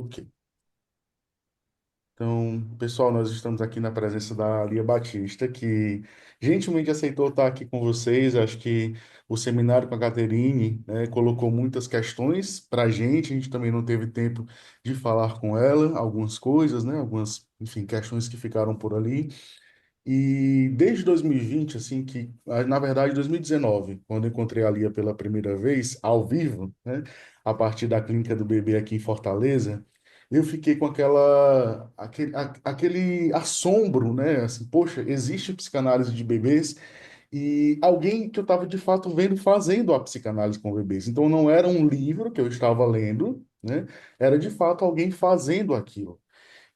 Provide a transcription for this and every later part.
Ok. Então, pessoal, nós estamos aqui na presença da Lia Batista, que gentilmente aceitou estar aqui com vocês. Acho que o seminário com a Caterine, né, colocou muitas questões para a gente também não teve tempo de falar com ela, algumas coisas, né, algumas, enfim, questões que ficaram por ali. E desde 2020, assim, na verdade 2019, quando eu encontrei a Lia pela primeira vez, ao vivo, né, a partir da clínica do bebê aqui em Fortaleza, eu fiquei com aquele assombro, né, assim, poxa, existe psicanálise de bebês e alguém que eu estava de fato vendo fazendo a psicanálise com bebês. Então não era um livro que eu estava lendo, né, era de fato alguém fazendo aquilo.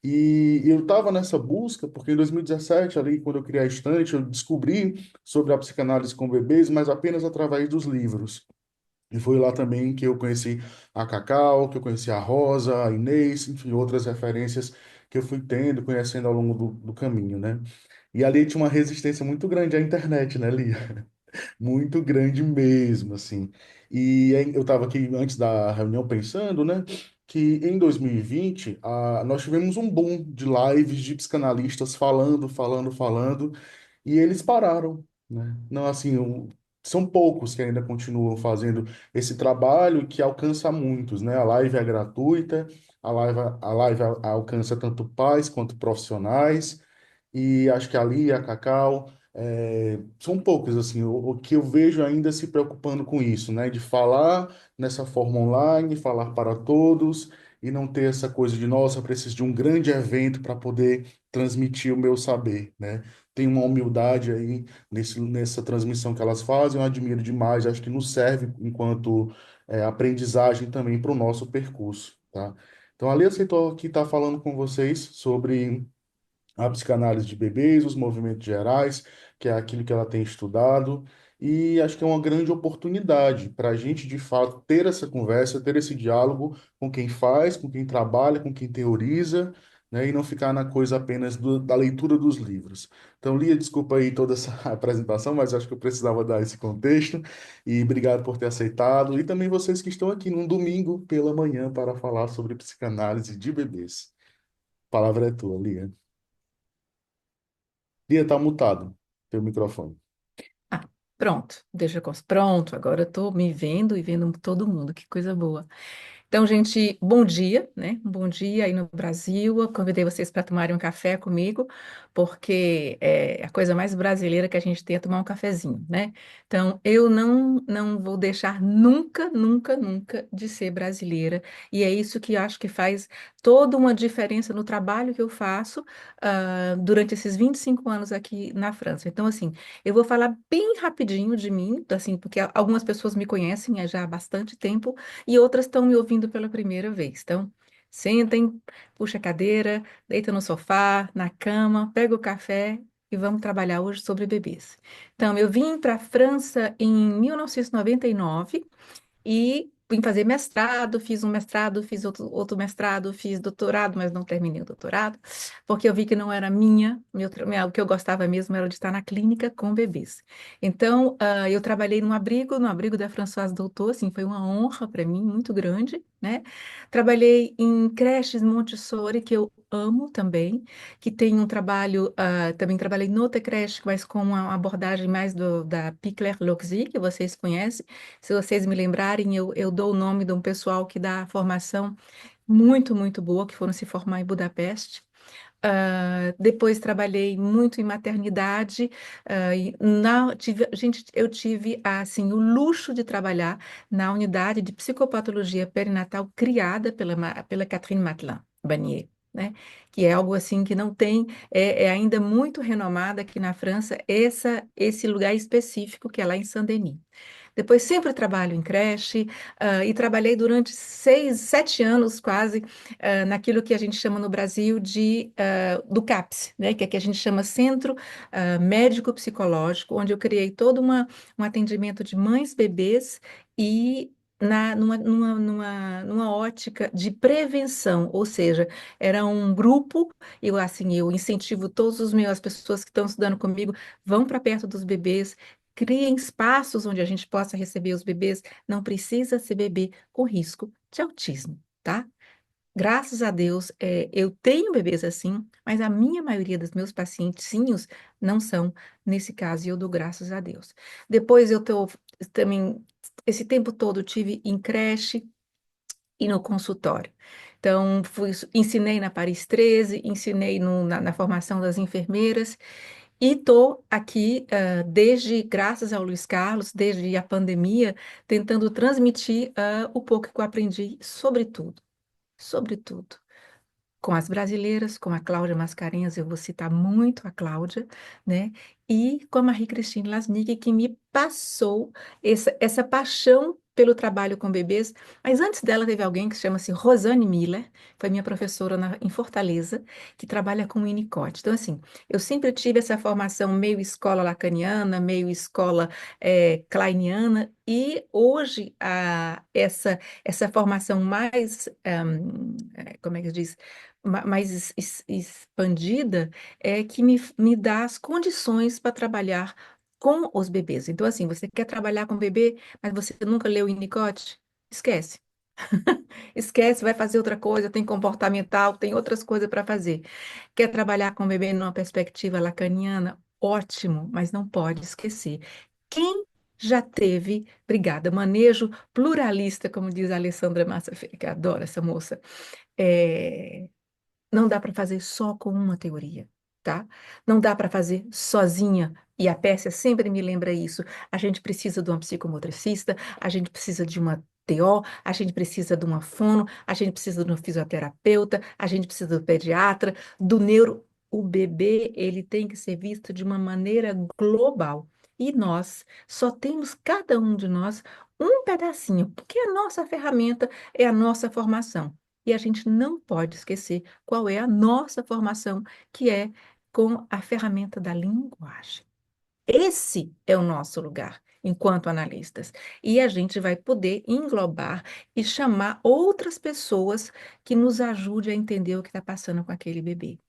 E eu estava nessa busca, porque em 2017, ali, quando eu criei a estante, eu descobri sobre a psicanálise com bebês, mas apenas através dos livros. E foi lá também que eu conheci a Cacau, que eu conheci a Rosa, a Inês, enfim, outras referências que eu fui tendo, conhecendo ao longo do caminho, né? E ali tinha uma resistência muito grande à internet, né, Lia? Muito grande mesmo, assim. E aí eu estava aqui antes da reunião pensando, né, que em 2020 nós tivemos um boom de lives de psicanalistas falando, e eles pararam, né? Não, assim, são poucos que ainda continuam fazendo esse trabalho que alcança muitos, né? A live é gratuita, a live alcança tanto pais quanto profissionais, e acho que ali a Cacau são poucos assim o que eu vejo ainda se preocupando com isso, né? De falar nessa forma online, falar para todos e não ter essa coisa de nossa, eu preciso de um grande evento para poder transmitir o meu saber, né? Tem uma humildade aí nessa transmissão que elas fazem, eu admiro demais, acho que nos serve enquanto aprendizagem também para o nosso percurso, tá? Então, ali aceitou aqui estar falando com vocês sobre a psicanálise de bebês, os movimentos gerais, que é aquilo que ela tem estudado, e acho que é uma grande oportunidade para a gente, de fato, ter essa conversa, ter esse diálogo com quem faz, com quem trabalha, com quem teoriza, né, e não ficar na coisa apenas da leitura dos livros. Então, Lia, desculpa aí toda essa apresentação, mas acho que eu precisava dar esse contexto, e obrigado por ter aceitado, e também vocês que estão aqui num domingo pela manhã para falar sobre psicanálise de bebês. A palavra é tua, Lia. Lia, tá mutado, teu microfone. Ah, pronto, pronto, agora eu tô me vendo e vendo todo mundo, que coisa boa. Então, gente, bom dia, né? Um bom dia aí no Brasil. Eu convidei vocês para tomarem um café comigo, porque é a coisa mais brasileira que a gente tem é tomar um cafezinho, né? Então, eu não vou deixar nunca, nunca, nunca de ser brasileira. E é isso que eu acho que faz toda uma diferença no trabalho que eu faço, durante esses 25 anos aqui na França. Então, assim, eu vou falar bem rapidinho de mim, assim, porque algumas pessoas me conhecem já há bastante tempo e outras estão me ouvindo pela primeira vez. Então, sentem, puxa a cadeira, deita no sofá, na cama, pega o café e vamos trabalhar hoje sobre bebês. Então, eu vim para a França em 1999 e vim fazer mestrado, fiz um mestrado, fiz outro mestrado, fiz doutorado, mas não terminei o doutorado, porque eu vi que não era o que eu gostava mesmo era de estar na clínica com bebês. Então, eu trabalhei no abrigo da Françoise Doutor, assim, foi uma honra para mim, muito grande, né? Trabalhei em creches Montessori, que eu amo também, que tem um trabalho, também trabalhei noutra creche, mas com uma abordagem mais da Pickler-Logzi, que vocês conhecem. Se vocês me lembrarem, eu dou o nome de um pessoal que dá formação muito, muito boa, que foram se formar em Budapeste. Depois trabalhei muito em maternidade. Gente, eu tive assim o luxo de trabalhar na unidade de psicopatologia perinatal criada pela Catherine Matlin-Banier, né? Que é algo assim que não tem, é ainda muito renomada aqui na França, esse lugar específico que é lá em Saint-Denis. Depois sempre trabalho em creche, e trabalhei durante 7 anos quase, naquilo que a gente chama no Brasil do CAPS, né, que aqui a gente chama Centro Médico Psicológico, onde eu criei todo um atendimento de mães, bebês e numa ótica de prevenção, ou seja, era um grupo, eu incentivo as pessoas que estão estudando comigo, vão para perto dos bebês, criem espaços onde a gente possa receber os bebês, não precisa ser bebê com risco de autismo, tá? Graças a Deus, eu tenho bebês assim, mas a minha maioria dos meus pacientinhos não são nesse caso, e eu dou graças a Deus. Depois eu tô também, esse tempo todo, tive em creche e no consultório. Então, ensinei na Paris 13, ensinei na formação das enfermeiras, e estou aqui, desde, graças ao Luiz Carlos, desde a pandemia, tentando transmitir, o pouco que eu aprendi sobre tudo com as brasileiras, com a Cláudia Mascarenhas, eu vou citar muito a Cláudia, né? E com a Marie-Christine Lasnik, que me passou essa paixão pelo trabalho com bebês. Mas antes dela teve alguém que chama-se Rosane Miller, foi minha professora em Fortaleza, que trabalha com Winnicott. Então, assim, eu sempre tive essa formação meio escola lacaniana, meio escola kleiniana, e hoje essa formação mais, como é que diz? Mais expandida, é que me dá as condições para trabalhar com os bebês. Então, assim, você quer trabalhar com bebê, mas você nunca leu Winnicott? Esquece. Esquece, vai fazer outra coisa, tem comportamental, tem outras coisas para fazer. Quer trabalhar com bebê numa perspectiva lacaniana? Ótimo, mas não pode esquecer. Quem já teve, obrigada, manejo pluralista, como diz a Alessandra Massa, que adora essa moça, é, não dá para fazer só com uma teoria, tá? Não dá para fazer sozinha. E a Pérsia sempre me lembra isso. A gente precisa de uma psicomotricista, a gente precisa de uma TO, a gente precisa de uma fono, a gente precisa de um fisioterapeuta, a gente precisa do pediatra, do neuro. O bebê, ele tem que ser visto de uma maneira global. E nós só temos, cada um de nós, um pedacinho, porque a nossa ferramenta é a nossa formação. E a gente não pode esquecer qual é a nossa formação, que é com a ferramenta da linguagem. Esse é o nosso lugar enquanto analistas. E a gente vai poder englobar e chamar outras pessoas que nos ajudem a entender o que está passando com aquele bebê.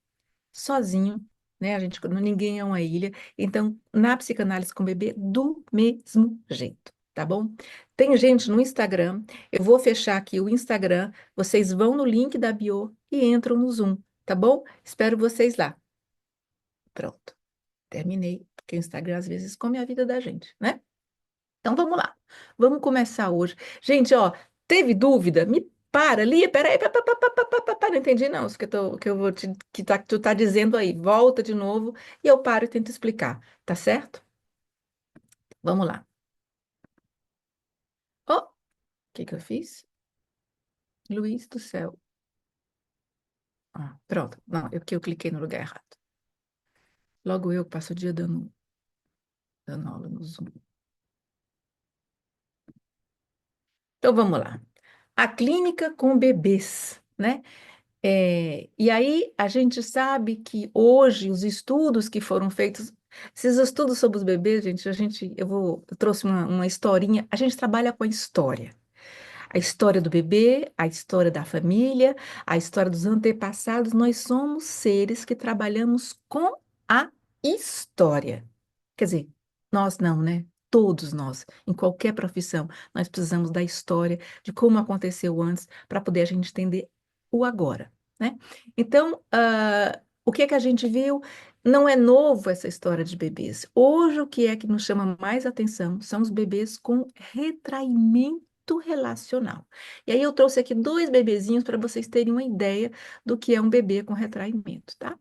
Sozinho, né? Ninguém é uma ilha. Então, na psicanálise com bebê, do mesmo jeito, tá bom? Tem gente no Instagram, eu vou fechar aqui o Instagram, vocês vão no link da bio e entram no Zoom, tá bom? Espero vocês lá. Pronto, terminei, porque o Instagram às vezes come a vida da gente, né? Então vamos lá. Vamos começar hoje. Gente, ó, teve dúvida? Me para ali, peraí, não entendi não, isso que eu vou que tu tá dizendo aí. Volta de novo e eu paro e tento explicar, tá certo? Vamos lá. Ó, o que que eu fiz? Luiz do céu. Ah, pronto. Não, que eu cliquei no lugar errado. Logo eu que passo o dia dando aula no Zoom. Então vamos lá. A clínica com bebês, né? E aí a gente sabe que hoje os estudos que foram feitos, esses estudos sobre os bebês, gente, eu trouxe uma historinha, a gente trabalha com a história do bebê, a história da família, a história dos antepassados, nós somos seres que trabalhamos com a história. Quer dizer, nós não, né? Todos nós, em qualquer profissão, nós precisamos da história, de como aconteceu antes, para poder a gente entender o agora, né? Então, o que é que a gente viu? Não é novo essa história de bebês. Hoje, o que é que nos chama mais atenção são os bebês com retraimento relacional. E aí eu trouxe aqui dois bebezinhos para vocês terem uma ideia do que é um bebê com retraimento, tá?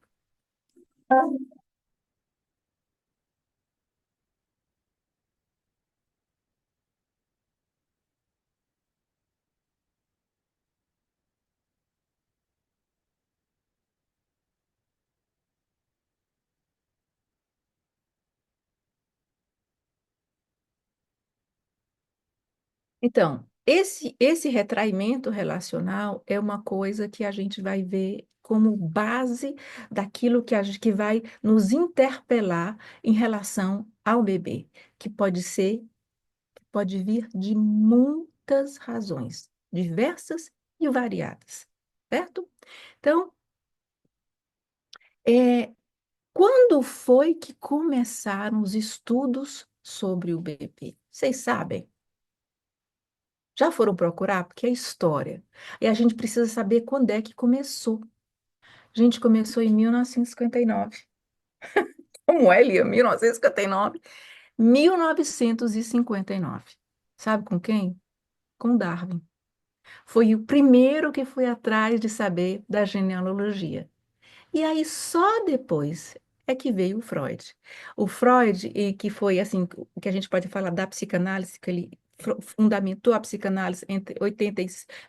Então, esse retraimento relacional é uma coisa que a gente vai ver como base daquilo que vai nos interpelar em relação ao bebê, que pode vir de muitas razões, diversas e variadas, certo? Então, é, quando foi que começaram os estudos sobre o bebê? Vocês sabem? Já foram procurar? Porque é história. E a gente precisa saber quando é que começou. A gente começou em 1959. Como é, Lia? 1959? 1959. Sabe com quem? Com Darwin. Foi o primeiro que foi atrás de saber da genealogia. E aí só depois é que veio o Freud. O Freud, e que foi assim, o que a gente pode falar da psicanálise, que ele fundamentou a psicanálise entre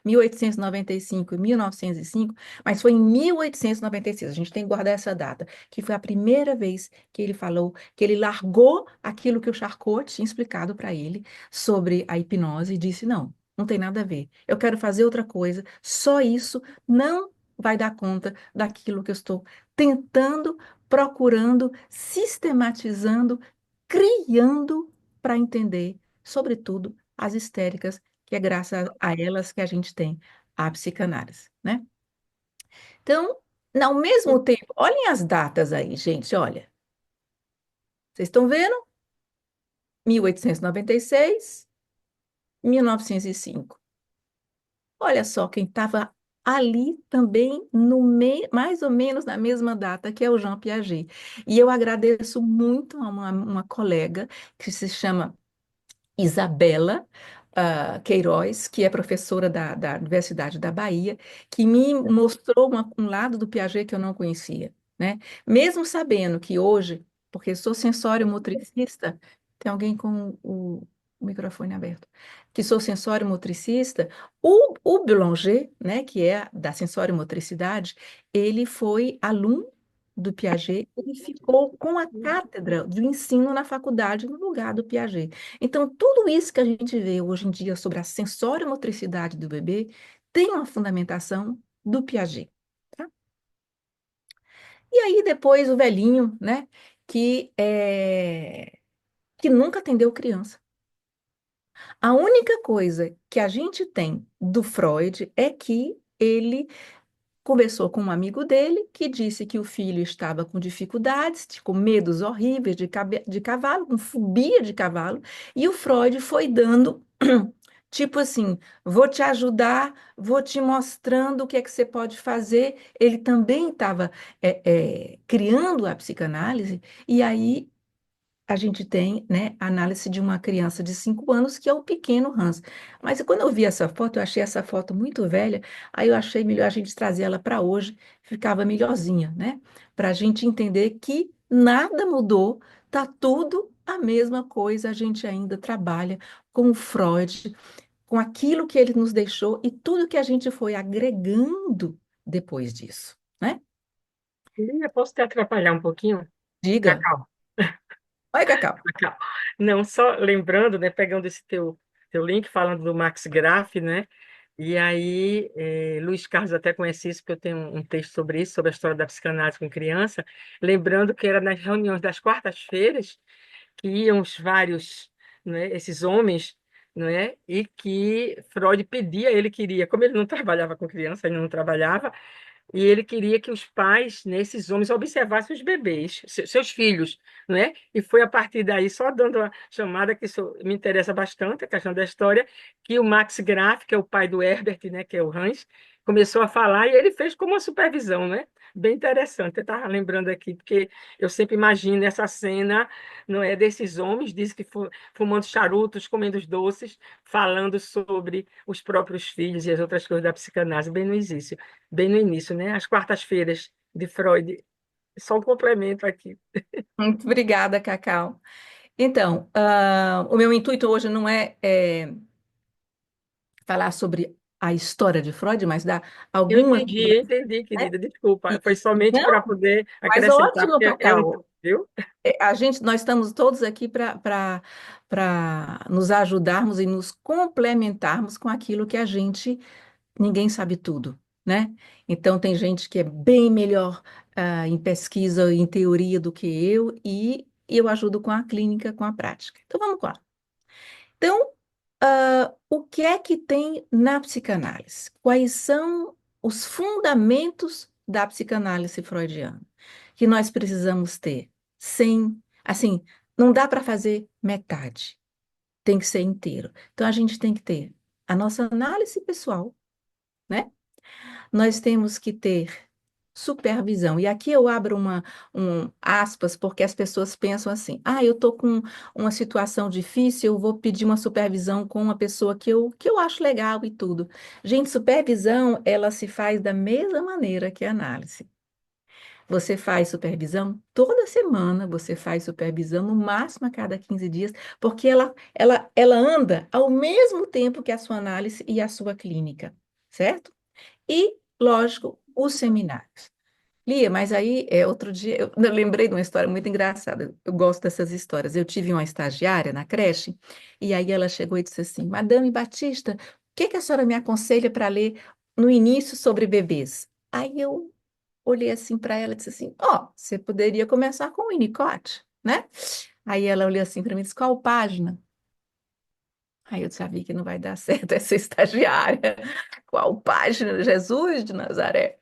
1895 e 1905, mas foi em 1896, a gente tem que guardar essa data, que foi a primeira vez que ele falou, que ele largou aquilo que o Charcot tinha explicado para ele sobre a hipnose e disse, não, não tem nada a ver, eu quero fazer outra coisa, só isso não vai dar conta daquilo que eu estou tentando, procurando, sistematizando, criando para entender, sobretudo, as histéricas, que é graças a elas que a gente tem a psicanálise, né? Então, ao mesmo tempo, olhem as datas aí, gente, olha. Vocês estão vendo? 1896, 1905. Olha só quem estava ali também mais ou menos na mesma data, que é o Jean Piaget. E eu agradeço muito a uma colega que se chama Isabela Queiroz, que é professora da Universidade da Bahia, que me mostrou um lado do Piaget que eu não conhecia, né? Mesmo sabendo que hoje, porque sou sensório-motricista, tem alguém com o microfone aberto, que sou sensório-motricista, o Boulanger, né, que é da sensório-motricidade, ele foi aluno do Piaget, ele ficou com a cátedra do ensino na faculdade no lugar do Piaget. Então, tudo isso que a gente vê hoje em dia sobre a sensório-motricidade do bebê tem uma fundamentação do Piaget, tá? E aí depois o velhinho, né, que nunca atendeu criança. A única coisa que a gente tem do Freud é que ele conversou com um amigo dele que disse que o filho estava com dificuldades, com medos horríveis de cavalo, com fobia de cavalo, e o Freud foi dando, tipo assim, vou te ajudar, vou te mostrando o que é que você pode fazer. Ele também estava criando a psicanálise, e aí a gente tem, né, a análise de uma criança de 5 anos, que é o pequeno Hans. Mas quando eu vi essa foto, eu achei essa foto muito velha, aí eu achei melhor a gente trazer ela para hoje, ficava melhorzinha, né? Para a gente entender que nada mudou, tá tudo a mesma coisa, a gente ainda trabalha com o Freud, com aquilo que ele nos deixou e tudo que a gente foi agregando depois disso, né? Lívia, posso te atrapalhar um pouquinho? Diga. Cacau, Oi, Cacau. Cacau. Não, só lembrando, né, pegando esse teu link, falando do Max Graf, né? E aí, Luiz Carlos até conhece isso, porque eu tenho um texto sobre isso, sobre a história da psicanálise com criança, lembrando que era nas reuniões das quartas-feiras que iam os vários, né, esses homens, né, e que Freud pedia, ele queria, como ele não trabalhava com criança, ele não trabalhava, e ele queria que os pais, né, esses homens, observassem os bebês, seus filhos, né? E foi a partir daí, só dando a chamada, que isso me interessa bastante, a questão da história, que o Max Graf, que é o pai do Herbert, né, que é o Hans, começou a falar e ele fez como uma supervisão, né? Bem interessante. Eu estava lembrando aqui, porque eu sempre imagino essa cena, não é, desses homens, diz que fumando charutos, comendo os doces, falando sobre os próprios filhos e as outras coisas da psicanálise, bem no início, né? As quartas-feiras de Freud. Só um complemento aqui. Muito obrigada, Cacau. Então, o meu intuito hoje não é falar sobre a história de Freud, mas dar algumas Eu lembranças, entendi, né? querida. Desculpa. Foi Isso. somente para Não, poder mas acrescentar, ótimo, porque é um Cacau. todo, viu? Nós estamos todos aqui para nos ajudarmos e nos complementarmos com aquilo que a gente, ninguém sabe tudo, né? Então, tem gente que é bem melhor em pesquisa e em teoria do que eu ajudo com a clínica, com a prática. Então, vamos lá. Então, o que é que tem na psicanálise? Quais são os fundamentos da psicanálise freudiana que nós precisamos ter? Sem, assim, não dá para fazer metade, tem que ser inteiro. Então, a gente tem que ter. a nossa análise pessoal, né? Nós temos que ter supervisão. E aqui eu abro aspas, porque as pessoas pensam assim: ah, eu estou com uma situação difícil, eu vou pedir uma supervisão com uma pessoa que eu acho legal e tudo. Gente, supervisão, ela se faz da mesma maneira que a análise. Você faz supervisão toda semana, você faz supervisão no máximo a cada 15 dias, porque ela anda ao mesmo tempo que a sua análise e a sua clínica, certo? E, lógico, os seminários. Lia, mas aí, outro dia, eu lembrei de uma história muito engraçada. Eu gosto dessas histórias. Eu tive uma estagiária na creche, e aí ela chegou e disse assim: Madame Batista, o que que a senhora me aconselha para ler no início sobre bebês? Aí eu olhei assim para ela e disse assim: ó, você poderia começar com o Winnicott, né? Aí ela olhou assim para mim e disse: qual página? Aí eu já vi que não vai dar certo essa estagiária. Qual página? Jesus de Nazaré.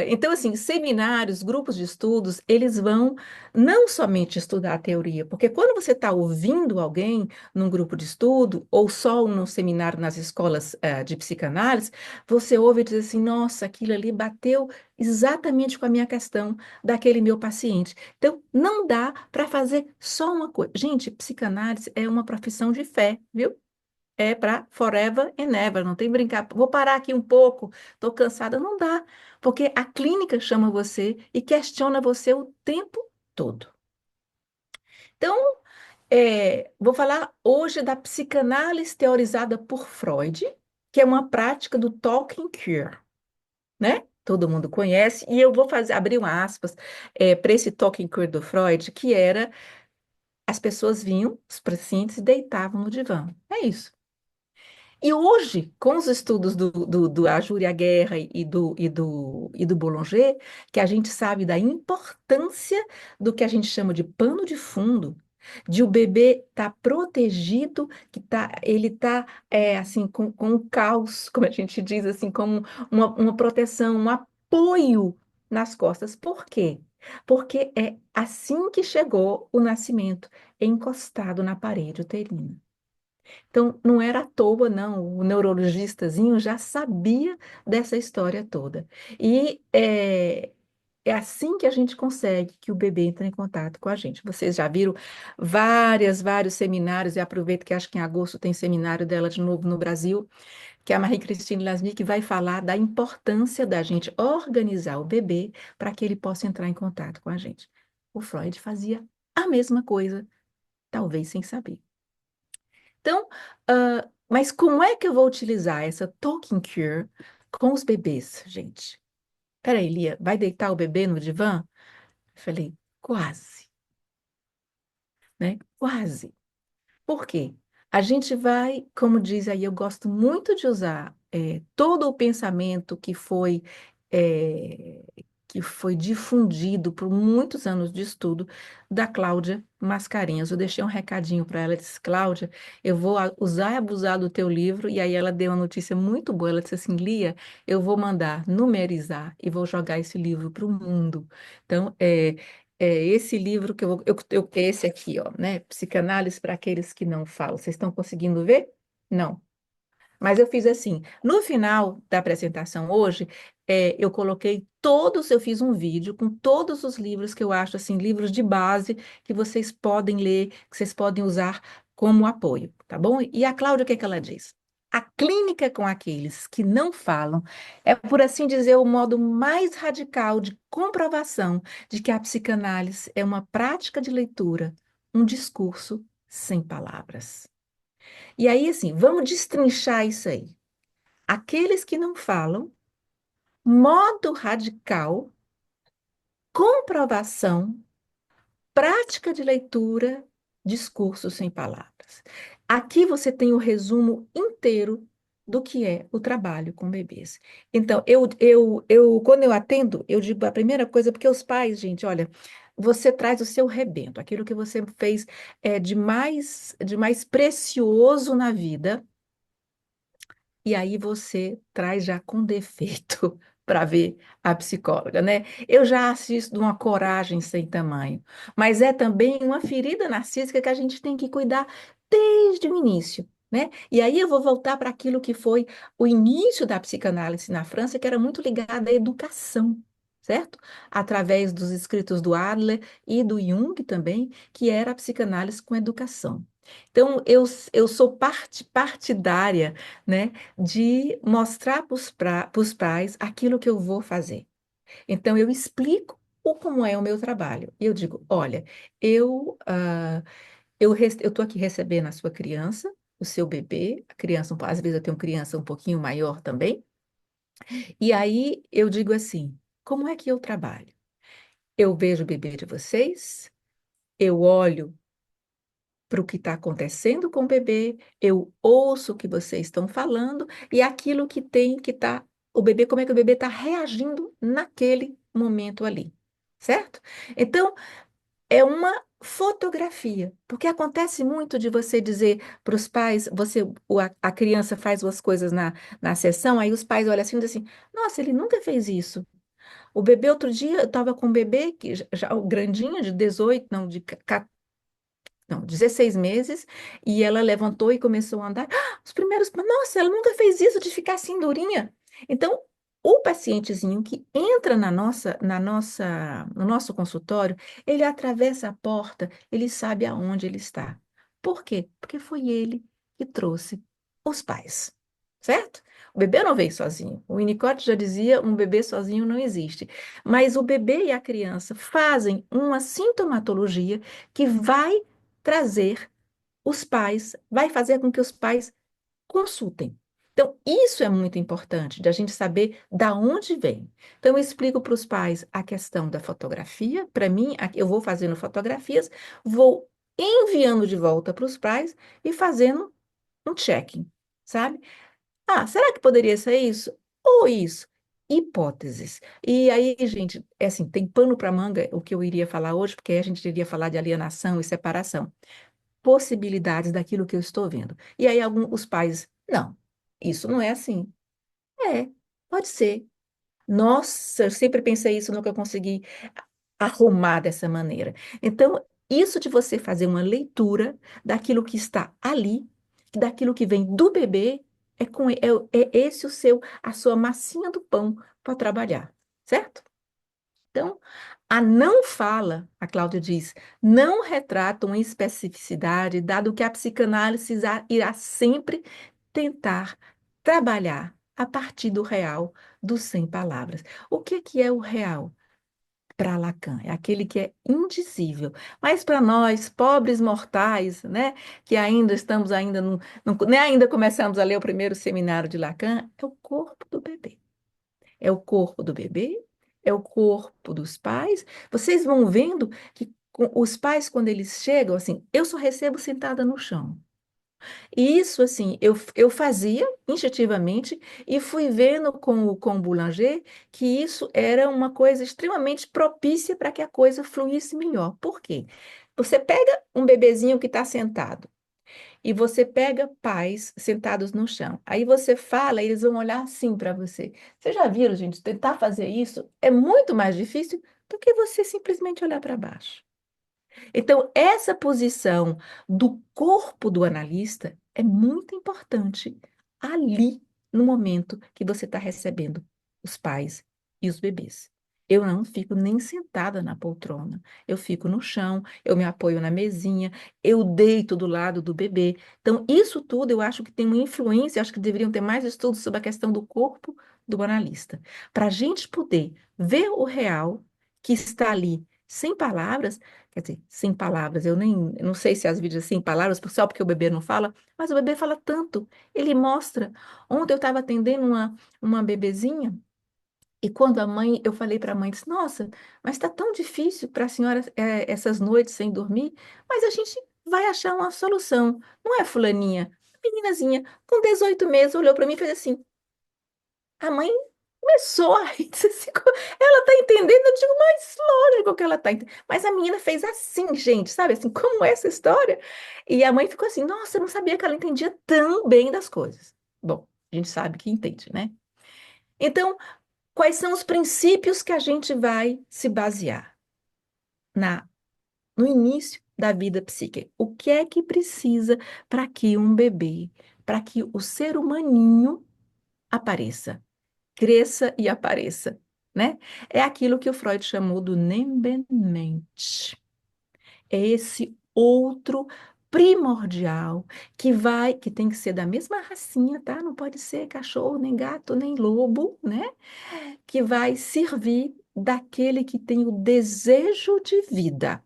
Então, assim, seminários, grupos de estudos, eles vão não somente estudar a teoria, porque quando você está ouvindo alguém num grupo de estudo, ou só num seminário nas escolas, de psicanálise, você ouve e diz assim: nossa, aquilo ali bateu exatamente com a minha questão daquele meu paciente. Então, não dá para fazer só uma coisa. Gente, psicanálise é uma profissão de fé, viu? É para forever and ever, não tem brincar. Vou parar aqui um pouco, estou cansada. Não dá, porque a clínica chama você e questiona você o tempo todo. Então, vou falar hoje da psicanálise teorizada por Freud, que é uma prática do talking cure, né? Todo mundo conhece, e eu vou abrir uma aspas para esse talking cure do Freud, que era as pessoas vinham, os pacientes, e deitavam no divã. É isso. E hoje, com os estudos do Ajour e a Guerra e do Boulanger, que a gente sabe da importância do que a gente chama de pano de fundo, de o bebê estar protegido, ele está assim, com um caos, como a gente diz, assim, como uma proteção, um apoio nas costas. Por quê? Porque é assim que chegou o nascimento, encostado na parede uterina. Então, não era à toa, não. O neurologistazinho já sabia dessa história toda. E é assim que a gente consegue que o bebê entre em contato com a gente. Vocês já viram vários seminários, e aproveito que acho que em agosto tem seminário dela de novo no Brasil, que a Marie-Christine Lasnick vai falar da importância da gente organizar o bebê para que ele possa entrar em contato com a gente. O Freud fazia a mesma coisa, talvez sem saber. Então, mas como é que eu vou utilizar essa talking cure com os bebês, gente? Peraí, Lia, vai deitar o bebê no divã? Eu falei, quase, né? Quase. Por quê? A gente vai, como diz aí, eu gosto muito de usar todo o pensamento eh, que foi difundido por muitos anos de estudo da Cláudia Mascarenhas. Eu deixei um recadinho para ela, disse, Cláudia, eu vou usar e abusar do teu livro, e aí ela deu uma notícia muito boa, ela disse assim, Lia, eu vou mandar numerizar e vou jogar esse livro para o mundo. Então, esse livro que esse aqui, ó, né? Psicanálise para aqueles que não falam. Vocês estão conseguindo ver? Não. Mas eu fiz assim, no final da apresentação hoje, eu fiz um vídeo com todos os livros que eu acho, assim, livros de base que vocês podem ler, que vocês podem usar como apoio, tá bom? E a Cláudia, o que é que ela diz? A clínica com aqueles que não falam é, por assim dizer, o modo mais radical de comprovação de que a psicanálise é uma prática de leitura, um discurso sem palavras. E aí, assim, vamos destrinchar isso aí. Aqueles que não falam, modo radical, comprovação, prática de leitura, discurso sem palavras. Aqui você tem o resumo inteiro do que é o trabalho com bebês. Então, quando eu atendo, eu digo a primeira coisa, porque os pais, gente, olha, você traz o seu rebento, aquilo que você fez de mais precioso na vida. E aí você traz já com defeito para ver a psicóloga, né? Eu já assisto de uma coragem sem tamanho, mas é também uma ferida narcísica que a gente tem que cuidar desde o início. né? E aí eu vou voltar para aquilo que foi o início da psicanálise na França, que era muito ligada à educação, certo? Através dos escritos do Adler e do Jung também, que era a psicanálise com educação. Então, eu sou partidária, né, de mostrar para os pais aquilo que eu vou fazer. Então, eu explico como é o meu trabalho. E eu digo, olha, eu estou aqui recebendo a sua criança, o seu bebê, a criança, às vezes eu tenho criança um pouquinho maior também, e aí eu digo assim, como é que eu trabalho? Eu vejo o bebê de vocês, eu olho para o que está acontecendo com o bebê, eu ouço o que vocês estão falando e aquilo que tem que estar, o bebê, como é que o bebê está reagindo naquele momento ali, certo? Então, é uma fotografia, porque acontece muito de você dizer para os pais, a criança faz as coisas na sessão, aí os pais olham assim e dizem assim, nossa, ele nunca fez isso. O bebê, outro dia, eu estava com um bebê, que já o grandinho, de 18, não, não, 16 meses, e ela levantou e começou a andar. Ah, os primeiros, nossa, ela nunca fez isso de ficar assim durinha. Então, o pacientezinho que entra no nosso consultório, ele atravessa a porta, ele sabe aonde ele está. Por quê? Porque foi ele que trouxe os pais, certo? O bebê não veio sozinho. O Winnicott já dizia, um bebê sozinho não existe. Mas o bebê e a criança fazem uma sintomatologia que vai trazer os pais, vai fazer com que os pais consultem. Então, isso é muito importante, de a gente saber da onde vem. Então, eu explico para os pais a questão da fotografia. Para mim, eu vou fazendo fotografias, vou enviando de volta para os pais e fazendo um checking, sabe? Ah, será que poderia ser isso? Ou isso? Hipóteses. E aí, gente, é assim, tem pano para manga o que eu iria falar hoje, porque aí a gente iria falar de alienação e separação, possibilidades daquilo que eu estou vendo. E aí os pais, não, isso não é assim. É, pode ser. Nossa, eu sempre pensei isso, nunca consegui arrumar dessa maneira. Então, isso de você fazer uma leitura daquilo que está ali, daquilo que vem do bebê, é esse a sua massinha do pão para trabalhar, certo? Então, a não fala, a Cláudia diz, não retrata uma especificidade, dado que a psicanálise irá sempre tentar trabalhar a partir do real, dos sem palavras. O que é o real? Para Lacan, é aquele que é indizível. Mas para nós, pobres mortais, né, que ainda estamos nem ainda começamos a ler o primeiro seminário de Lacan, é o corpo do bebê. É o corpo do bebê, é o corpo dos pais. Vocês vão vendo que os pais, quando eles chegam, assim, eu só recebo sentada no chão. E isso, assim, eu fazia instintivamente e fui vendo com o Boulanger que isso era uma coisa extremamente propícia para que a coisa fluísse melhor. Por quê? Você pega um bebezinho que está sentado e você pega pais sentados no chão. Aí você fala, eles vão olhar assim para você. Vocês já viram, gente, tentar fazer isso é muito mais difícil do que você simplesmente olhar para baixo. Então, essa posição do corpo do analista é muito importante ali, no momento que você está recebendo os pais e os bebês. Eu não fico nem sentada na poltrona, eu fico no chão, eu me apoio na mesinha, eu deito do lado do bebê. Então, isso tudo eu acho que tem uma influência, eu acho que deveriam ter mais estudos sobre a questão do corpo do analista, para a gente poder ver o real que está ali, sem palavras. Quer dizer, sem palavras, eu não sei se as vídeos sem palavras, só porque o bebê não fala, mas o bebê fala tanto. Ele mostra. Ontem eu estava atendendo uma bebezinha, e quando eu falei para a mãe, disse, nossa, mas está tão difícil para a senhora essas noites sem dormir, mas a gente vai achar uma solução. Não é, fulaninha? A meninazinha, com 18 meses, olhou para mim e fez assim. A mãe começou a rir, disse assim, ela tá entendendo? Eu digo, mas lógico que ela tá entendendo. Mas a menina fez assim, gente, sabe? Assim, como é essa história? E a mãe ficou assim, nossa, eu não sabia que ela entendia tão bem das coisas. Bom, a gente sabe que entende, né? Então, quais são os princípios que a gente vai se basear? Na, no início da vida psíquica. O que é que precisa para que um bebê, para que o ser humaninho apareça, cresça e apareça, né? É aquilo que o Freud chamou do Nebenmensch. É esse outro primordial que tem que ser da mesma racinha, tá? Não pode ser cachorro, nem gato, nem lobo, né? Que vai servir daquele que tem o desejo de vida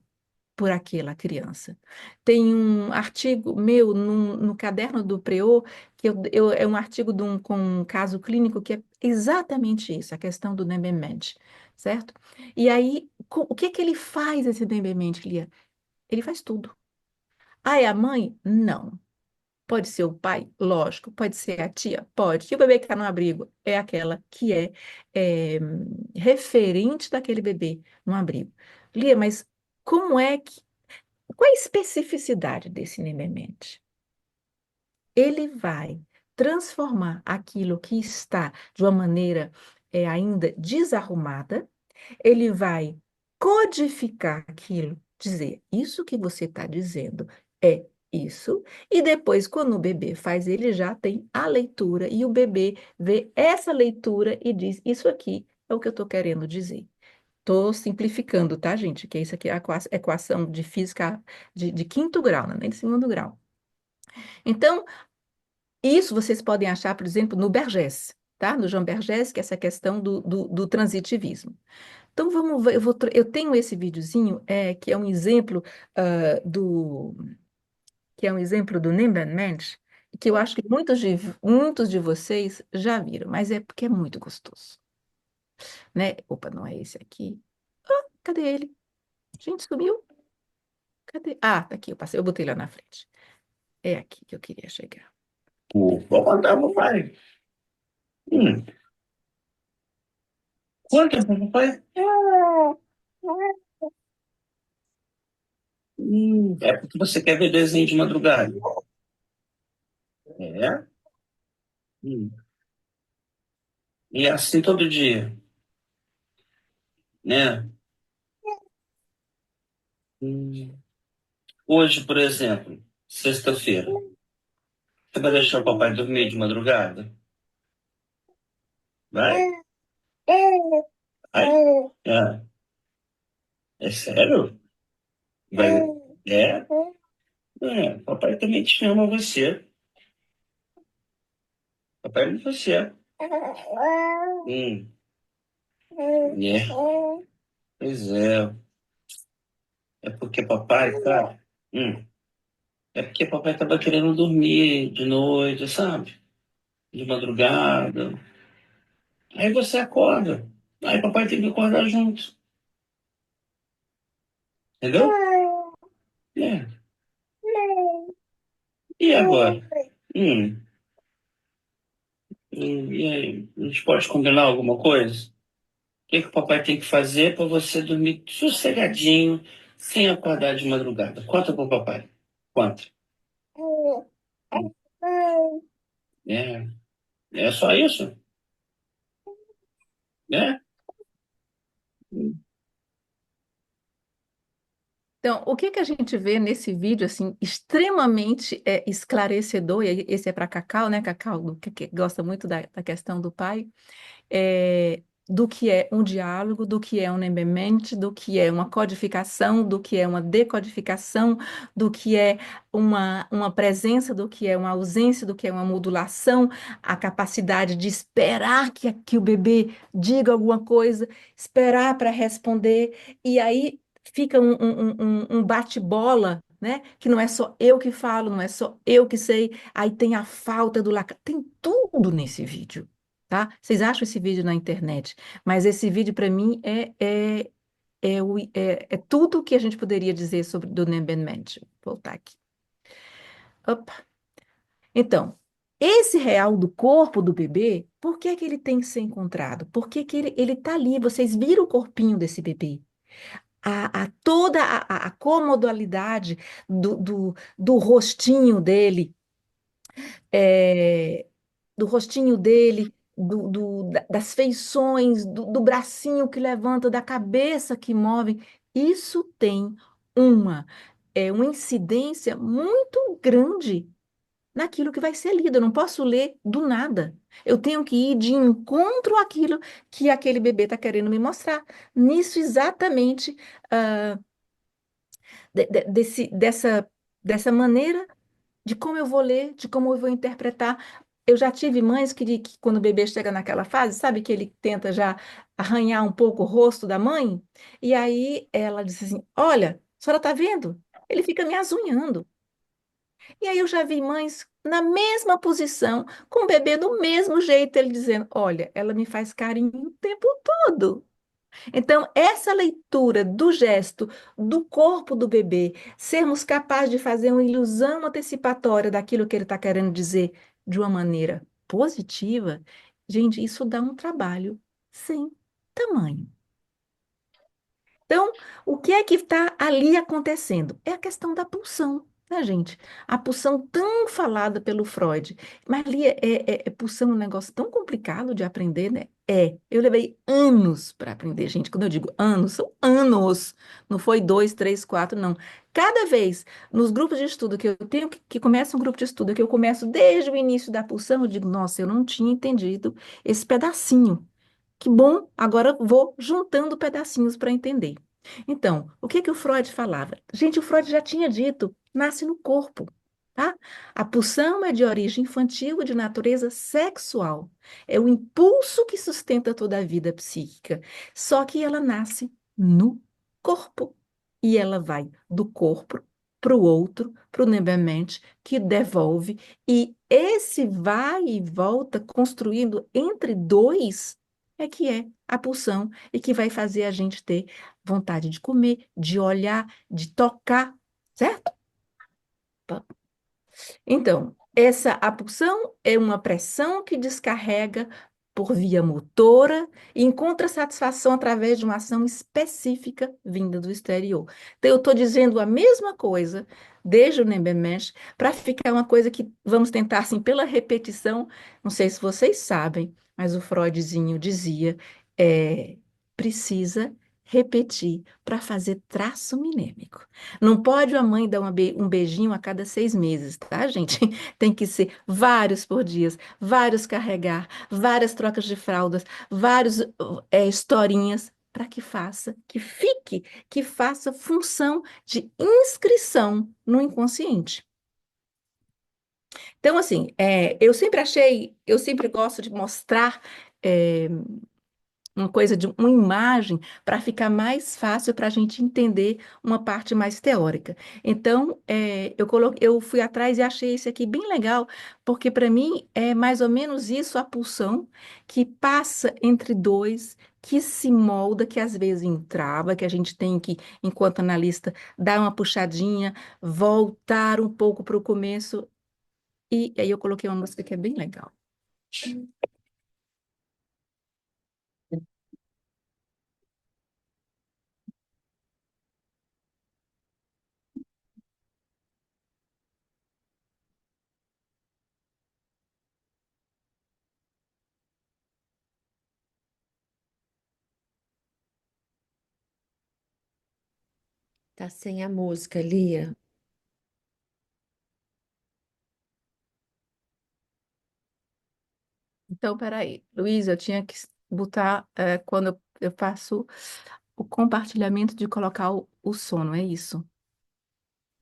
por aquela criança. Tem um artigo meu no caderno do Preô, que é um artigo com um caso clínico que é exatamente isso, a questão do Nebenmensch, certo? E aí, o que que ele faz, esse Nebenmensch, Lia? Ele faz tudo. Ah, é a mãe? Não. Pode ser o pai? Lógico. Pode ser a tia? Pode. E o bebê que está no abrigo é aquela que é, referente daquele bebê no abrigo. Lia, mas como é que. Qual é a especificidade desse Nememente? Ele vai transformar aquilo que está de uma maneira ainda desarrumada, ele vai codificar aquilo, dizer, isso que você está dizendo é isso, e depois, quando o bebê faz, ele já tem a leitura, e o bebê vê essa leitura e diz, isso aqui é o que eu estou querendo dizer. Estou simplificando, tá, gente? Que isso aqui é a equação de física de quinto grau, né? Nem de segundo grau. Então, isso vocês podem achar, por exemplo, no Bergès, tá? No Jean Bergès, que é essa questão do transitivismo. Então, vamos ver, eu tenho esse videozinho, que é um exemplo ah, do, que é um exemplo do Nebenmensch, que eu acho que muitos de vocês já viram, mas é porque é muito gostoso, né? Opa, não é esse aqui. Cadê ele? Gente, sumiu? Cadê? Ah, tá aqui, eu botei lá na frente. É aqui que eu queria chegar. Vou contar pro pai. Hum, Conta pro papai. É porque você quer ver desenho de madrugada. É? Hum. E é assim todo dia, né? Hum. Hoje, por exemplo, sexta-feira, você vai deixar o papai dormir de madrugada? Vai? Vai? É sério? Vai? É? Papai também te ama você. Papai ama você. Hum, é. Pois é. É porque papai, cara. Hum. É porque papai tava querendo dormir de noite, sabe? De madrugada. Aí você acorda. Aí papai tem que acordar junto. Entendeu? É. E agora? Hum. E aí? A gente pode combinar alguma coisa? O que que o papai tem que fazer para você dormir sossegadinho, sem acordar de madrugada? Conta pro papai. Conta. É. É só isso? Né? Então, o que que a gente vê nesse vídeo, assim, extremamente esclarecedor, e esse é para Cacau, né, Cacau, que gosta muito da questão do pai, do que é um diálogo, do que é um embemmente, do que é uma codificação, do que é uma decodificação, do que é uma presença, do que é uma ausência, do que é uma modulação, a capacidade de esperar que o bebê diga alguma coisa, esperar para responder, e aí fica um bate-bola. Né? Que não é só eu que falo, não é só eu que sei, aí tem a falta do lacre, tem tudo nesse vídeo, tá? Vocês acham esse vídeo na internet, mas esse vídeo para mim é tudo o que a gente poderia dizer sobre do Nebenmensch. Vou voltar aqui. Opa. Então, esse real do corpo do bebê, por que que ele tem que ser encontrado? Por que que ele tá ali? Vocês viram o corpinho desse bebê? Toda a comodalidade do rostinho dele, é, do rostinho dele, das feições, do bracinho que levanta, da cabeça que move, isso tem uma. uma incidência muito grande naquilo que vai ser lido. Eu não posso ler do nada. Eu tenho que ir de encontro àquilo que aquele bebê está querendo me mostrar. Nisso exatamente, ah, dessa maneira de como eu vou ler, de como eu vou interpretar. Eu já tive mães que quando o bebê chega naquela fase, sabe que ele tenta já arranhar um pouco o rosto da mãe? E aí ela diz assim: Olha, a senhora está vendo? Ele fica me azunhando. E aí eu já vi mães na mesma posição, com o bebê do mesmo jeito, ele dizendo: Olha, ela me faz carinho o tempo todo. Então, essa leitura do gesto, do corpo do bebê, sermos capazes de fazer uma ilusão antecipatória daquilo que ele está querendo dizer de uma maneira positiva, gente, isso dá um trabalho sem tamanho. Então, o que é que está ali acontecendo? É a questão da pulsão, né, gente? A pulsão tão falada pelo Freud. Mas ali pulsão um negócio tão complicado de aprender, né? É. Eu levei anos para aprender, gente. Quando eu digo anos, são anos. Não foi 2, 3, 4, não. Cada vez, nos grupos de estudo que eu tenho, que começa um grupo de estudo, que eu começo desde o início da pulsão, eu digo, nossa, eu não tinha entendido esse pedacinho. Que bom, agora vou juntando pedacinhos para entender. Então, o que que o Freud falava? Gente, o Freud já tinha dito, nasce no corpo, tá? A pulsão é de origem infantil e de natureza sexual. É o impulso que sustenta toda a vida psíquica. Só que ela nasce no corpo. E ela vai do corpo para o outro, para o Nebermente, que devolve. E esse vai e volta construindo entre dois é que é a pulsão e que vai fazer a gente ter vontade de comer, de olhar, de tocar, certo? Então, essa absorção é uma pressão que descarrega por via motora e encontra satisfação através de uma ação específica vinda do exterior. Então, eu estou dizendo a mesma coisa desde o Nebemesh para ficar uma coisa que vamos tentar, assim, pela repetição. Não sei se vocês sabem, mas o Freudzinho dizia, precisa repetir para fazer traço minêmico. Não pode a mãe dar um beijinho a cada 6 meses, tá, gente? Tem que ser vários por dia, vários carregar, várias trocas de fraldas, vários historinhas para que faça, que fique, que faça função de inscrição no inconsciente. Então, assim, eu sempre gosto de mostrar é, uma coisa de uma imagem para ficar mais fácil para a gente entender uma parte mais teórica. Então, eu fui atrás e achei esse aqui bem legal, porque para mim é mais ou menos isso, a pulsão que passa entre dois, que se molda, que às vezes entrava, que a gente tem que, enquanto analista, dar uma puxadinha, voltar um pouco para o começo. E aí eu coloquei uma música que é bem legal. Tá sem a música, Lia. Então, peraí, Luísa, eu tinha que botar, quando eu faço o compartilhamento de colocar o sono, é isso?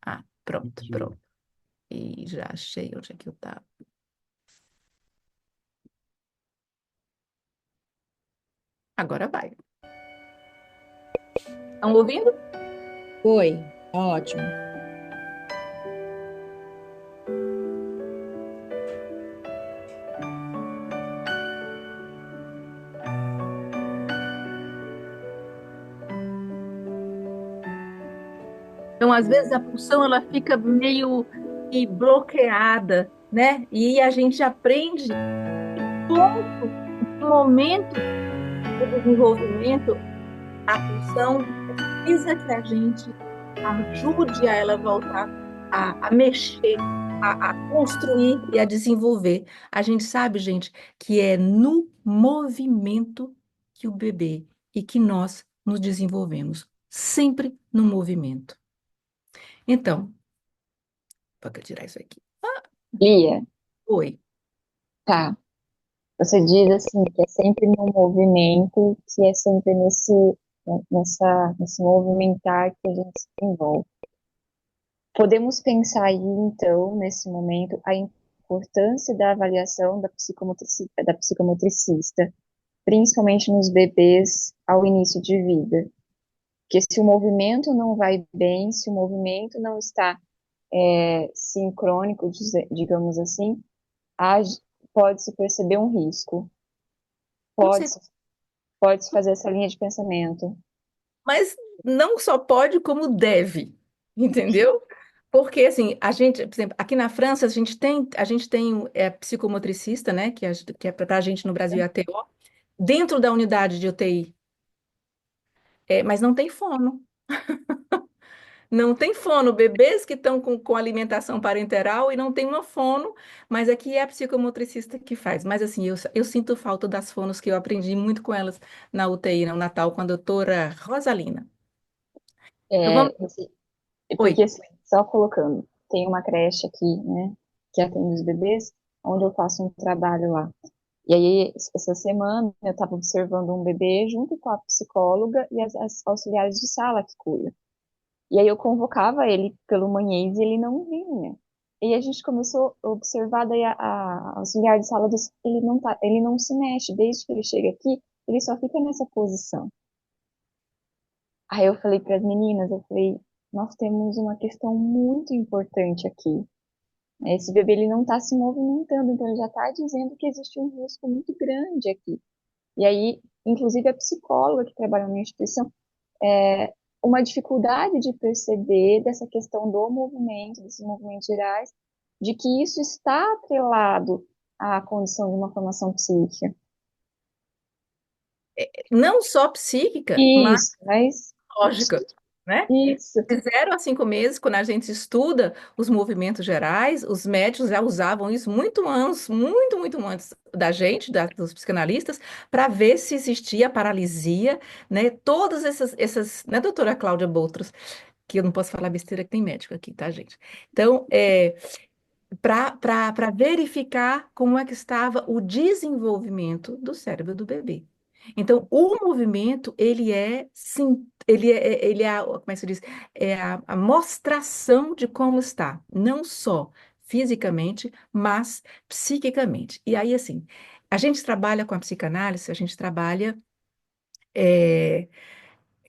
Ah, pronto, pronto. E já achei onde é que eu estava. Agora vai. Estão ouvindo? Oi, ótimo. Então, às vezes, a pulsão ela fica meio que bloqueada, né? E a gente aprende ponto, em momentos do desenvolvimento, a pulsão precisa que a gente ajude a ela voltar a mexer, a construir e a desenvolver. A gente sabe, gente, que é no movimento que o bebê e que nós nos desenvolvemos, sempre no movimento. Então, vou tirar isso aqui. Lia, Oi. tá. Você diz assim que é sempre num movimento, que é sempre nesse movimentar que a gente se envolve. Podemos pensar aí, então, nesse momento, a importância da avaliação da psicomotricista, principalmente nos bebês ao início de vida. Porque se o movimento não vai bem, se o movimento não está sincrônico, digamos assim, pode-se perceber um risco. Com certeza. Pode-se fazer essa linha de pensamento. Mas não só pode, como deve, entendeu? Porque, assim, a gente, por exemplo, aqui na França, a gente tem psicomotricista, né, que é para a gente no Brasil é ATO, dentro da unidade de UTI. Mas não tem fono. Não tem fono. Bebês que estão com alimentação parenteral e não tem uma fono, mas aqui é a psicomotricista que faz. Mas, assim, eu sinto falta das fonos que eu aprendi muito com elas na UTI, no Natal, com a doutora Rosalina. Então, vamos... Porque, Oi. assim, só colocando, tem uma creche aqui, né, que atende os bebês, onde eu faço um trabalho lá. E aí, essa semana, eu estava observando um bebê junto com a psicóloga e as auxiliares de sala que cuidam. E aí eu convocava ele pelo manhãs e ele não vinha. E a gente começou a observar, daí a auxiliar de sala disse, ele não se mexe, desde que ele chega aqui, ele só fica nessa posição. Aí eu falei para as meninas, eu falei, nós temos uma questão muito importante aqui. Esse bebê ele não está se movimentando, então ele já está dizendo que existe um risco muito grande aqui. E aí, inclusive a psicóloga que trabalha na instituição, uma dificuldade de perceber dessa questão do movimento, desses movimentos gerais, de que isso está atrelado à condição de uma formação psíquica. Não só psíquica, mas Isso, mas lógica, né? isso, De 0 a 5 meses, quando a gente estuda os movimentos gerais, os médicos já usavam isso muito antes, muito, muito antes da gente, dos psicanalistas, para ver se existia paralisia, né? Todas né, doutora Cláudia Boutros, que eu não posso falar besteira que tem médico aqui, tá, gente? Então, para verificar como é que estava o desenvolvimento do cérebro do bebê. Então, o movimento, ele é, sim, ele é, como é que se diz? É a mostração de como está, não só fisicamente, mas psiquicamente. E aí, assim, a gente trabalha com a psicanálise, a gente trabalha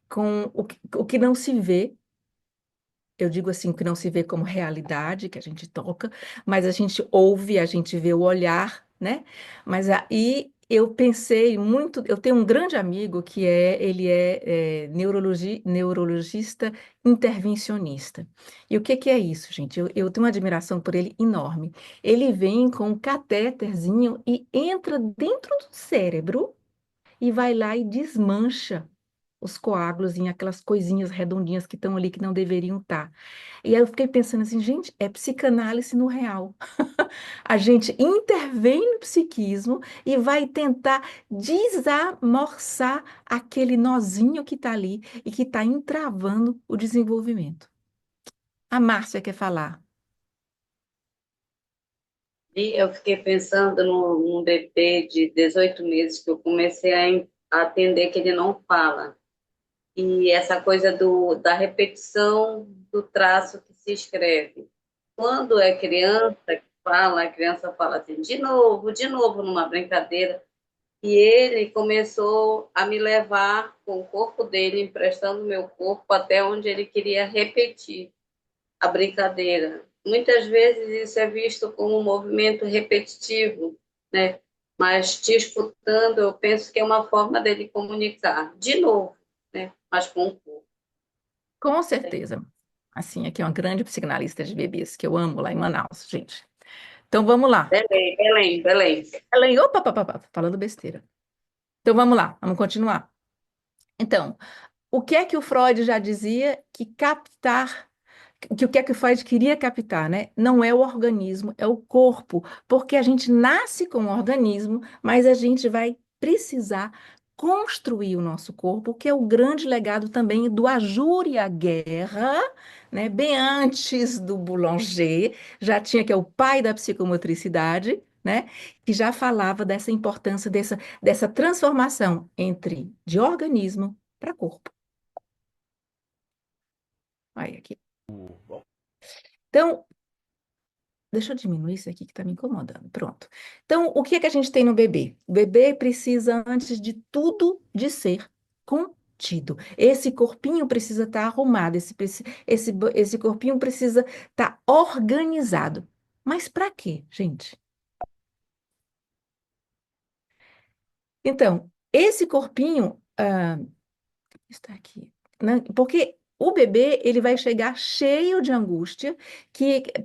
com o que não se vê. Eu digo assim, que não se vê como realidade, que a gente toca, mas a gente ouve, a gente vê o olhar, né? Mas aí eu pensei muito, eu tenho um grande amigo que ele é neurologista intervencionista. E o que que é isso, gente? Eu tenho uma admiração por ele enorme. Ele vem com um catéterzinho e entra dentro do cérebro e vai lá e desmancha os coágulos em aquelas coisinhas redondinhas que estão ali que não deveriam estar. E aí eu fiquei pensando assim, gente, é psicanálise no real. A gente intervém no psiquismo e vai tentar desamorçar aquele nozinho que está ali e que está entravando o desenvolvimento. A Márcia quer falar. E eu fiquei pensando num bebê de 18 meses que eu comecei a atender que ele não fala. E essa coisa da repetição do traço que se escreve. Quando é criança que fala, a criança fala assim, de novo, numa brincadeira. E ele começou a me levar com o corpo dele, emprestando meu corpo até onde ele queria repetir a brincadeira. Muitas vezes isso é visto como um movimento repetitivo, né? Mas te escutando, eu penso que é uma forma dele comunicar, de novo, né? Mas com o corpo. Com certeza. Assim, aqui é uma grande psicanalista de bebês que eu amo lá em Manaus, gente. Então vamos lá. Belém, Belém, Belém. Opa, opa, opa, falando besteira. Então vamos lá, vamos continuar. Então, o que é que o Freud já dizia que o que é que o Freud queria captar, né? Não é o organismo, é o corpo, porque a gente nasce com o organismo, mas a gente vai precisar construir o nosso corpo, que é o grande legado também do Ajour e a Guerra, né? Bem antes do Boulanger, já tinha, que é o pai da psicomotricidade, né? Que já falava dessa importância, dessa transformação de organismo para corpo. Aí, aqui. Então, deixa eu diminuir isso aqui que está me incomodando. Pronto. Então, o que é que a gente tem no bebê? O bebê precisa, antes de tudo, de ser contido. Esse corpinho precisa estar arrumado, esse corpinho precisa estar organizado. Mas para quê, gente? Então, esse corpinho, está aqui, né? Porque o bebê ele vai chegar cheio de angústia,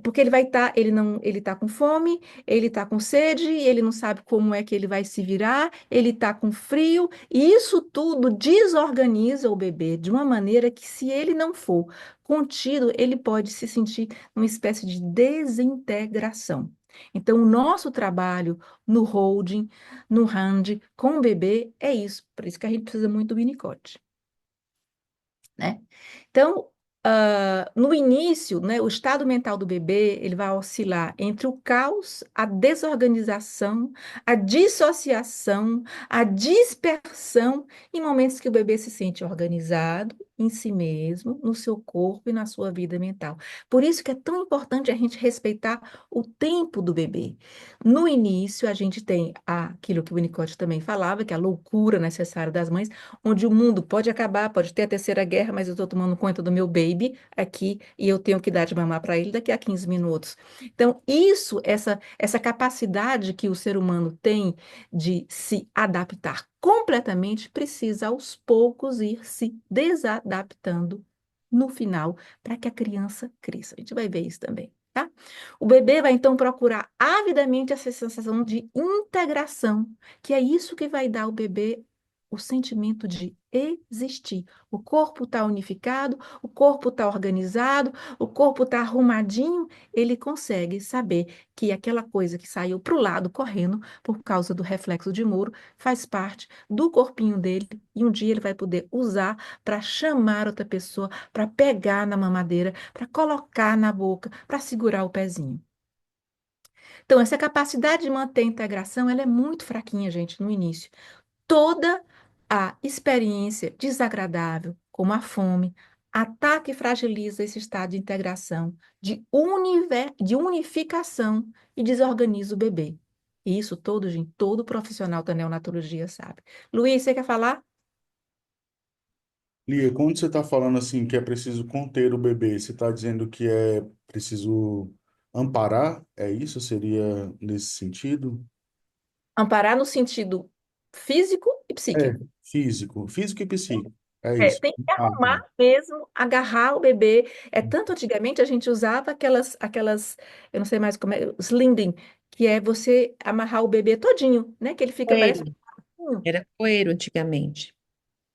porque ele tá com fome, ele tá com sede, ele não sabe como é que ele vai se virar, ele tá com frio, e isso tudo desorganiza o bebê de uma maneira que, se ele não for contido, ele pode se sentir numa espécie de desintegração. Então, o nosso trabalho no holding, no hand, com o bebê, é isso. Por isso que a gente precisa muito do Winnicott, né? Então, no início, né, o estado mental do bebê, ele vai oscilar entre o caos, a desorganização, a dissociação, a dispersão, em momentos que o bebê se sente organizado em si mesmo, no seu corpo e na sua vida mental. Por isso que é tão importante a gente respeitar o tempo do bebê. No início, a gente tem aquilo que o Winnicott também falava, que é a loucura necessária das mães, onde o mundo pode acabar, pode ter a terceira guerra, mas eu estou tomando conta do meu baby aqui e eu tenho que dar de mamar para ele daqui a 15 minutos. Então, essa capacidade que o ser humano tem de se adaptar completamente, precisa aos poucos ir se desadaptando no final, para que a criança cresça. A gente vai ver isso também. Tá? O bebê vai então procurar avidamente essa sensação de integração, que é isso que vai dar ao bebê o sentimento de existir. O corpo está unificado, o corpo está organizado, o corpo está arrumadinho, ele consegue saber que aquela coisa que saiu para o lado correndo por causa do reflexo de Moro faz parte do corpinho dele e um dia ele vai poder usar para chamar outra pessoa, para pegar na mamadeira, para colocar na boca, para segurar o pezinho. Então, essa capacidade de manter a integração, ela é muito fraquinha, gente, no início. Toda a experiência desagradável, como a fome, ataca e fragiliza esse estado de integração, de unificação e desorganiza o bebê. E isso todo, gente, todo profissional da neonatologia sabe. Luiz, você quer falar? Lia, quando você está falando assim que é preciso conter o bebê, você está dizendo que é preciso amparar? É isso? Seria nesse sentido? Amparar no sentido físico e É, psíquico. físico e psíquico. É isso. Tem que Ah, tá. arrumar mesmo, agarrar o bebê. É tanto antigamente a gente usava eu não sei mais como é, os linding, que é você amarrar o bebê todinho, né? Que ele fica, parece Coelho. um. Era coelho antigamente.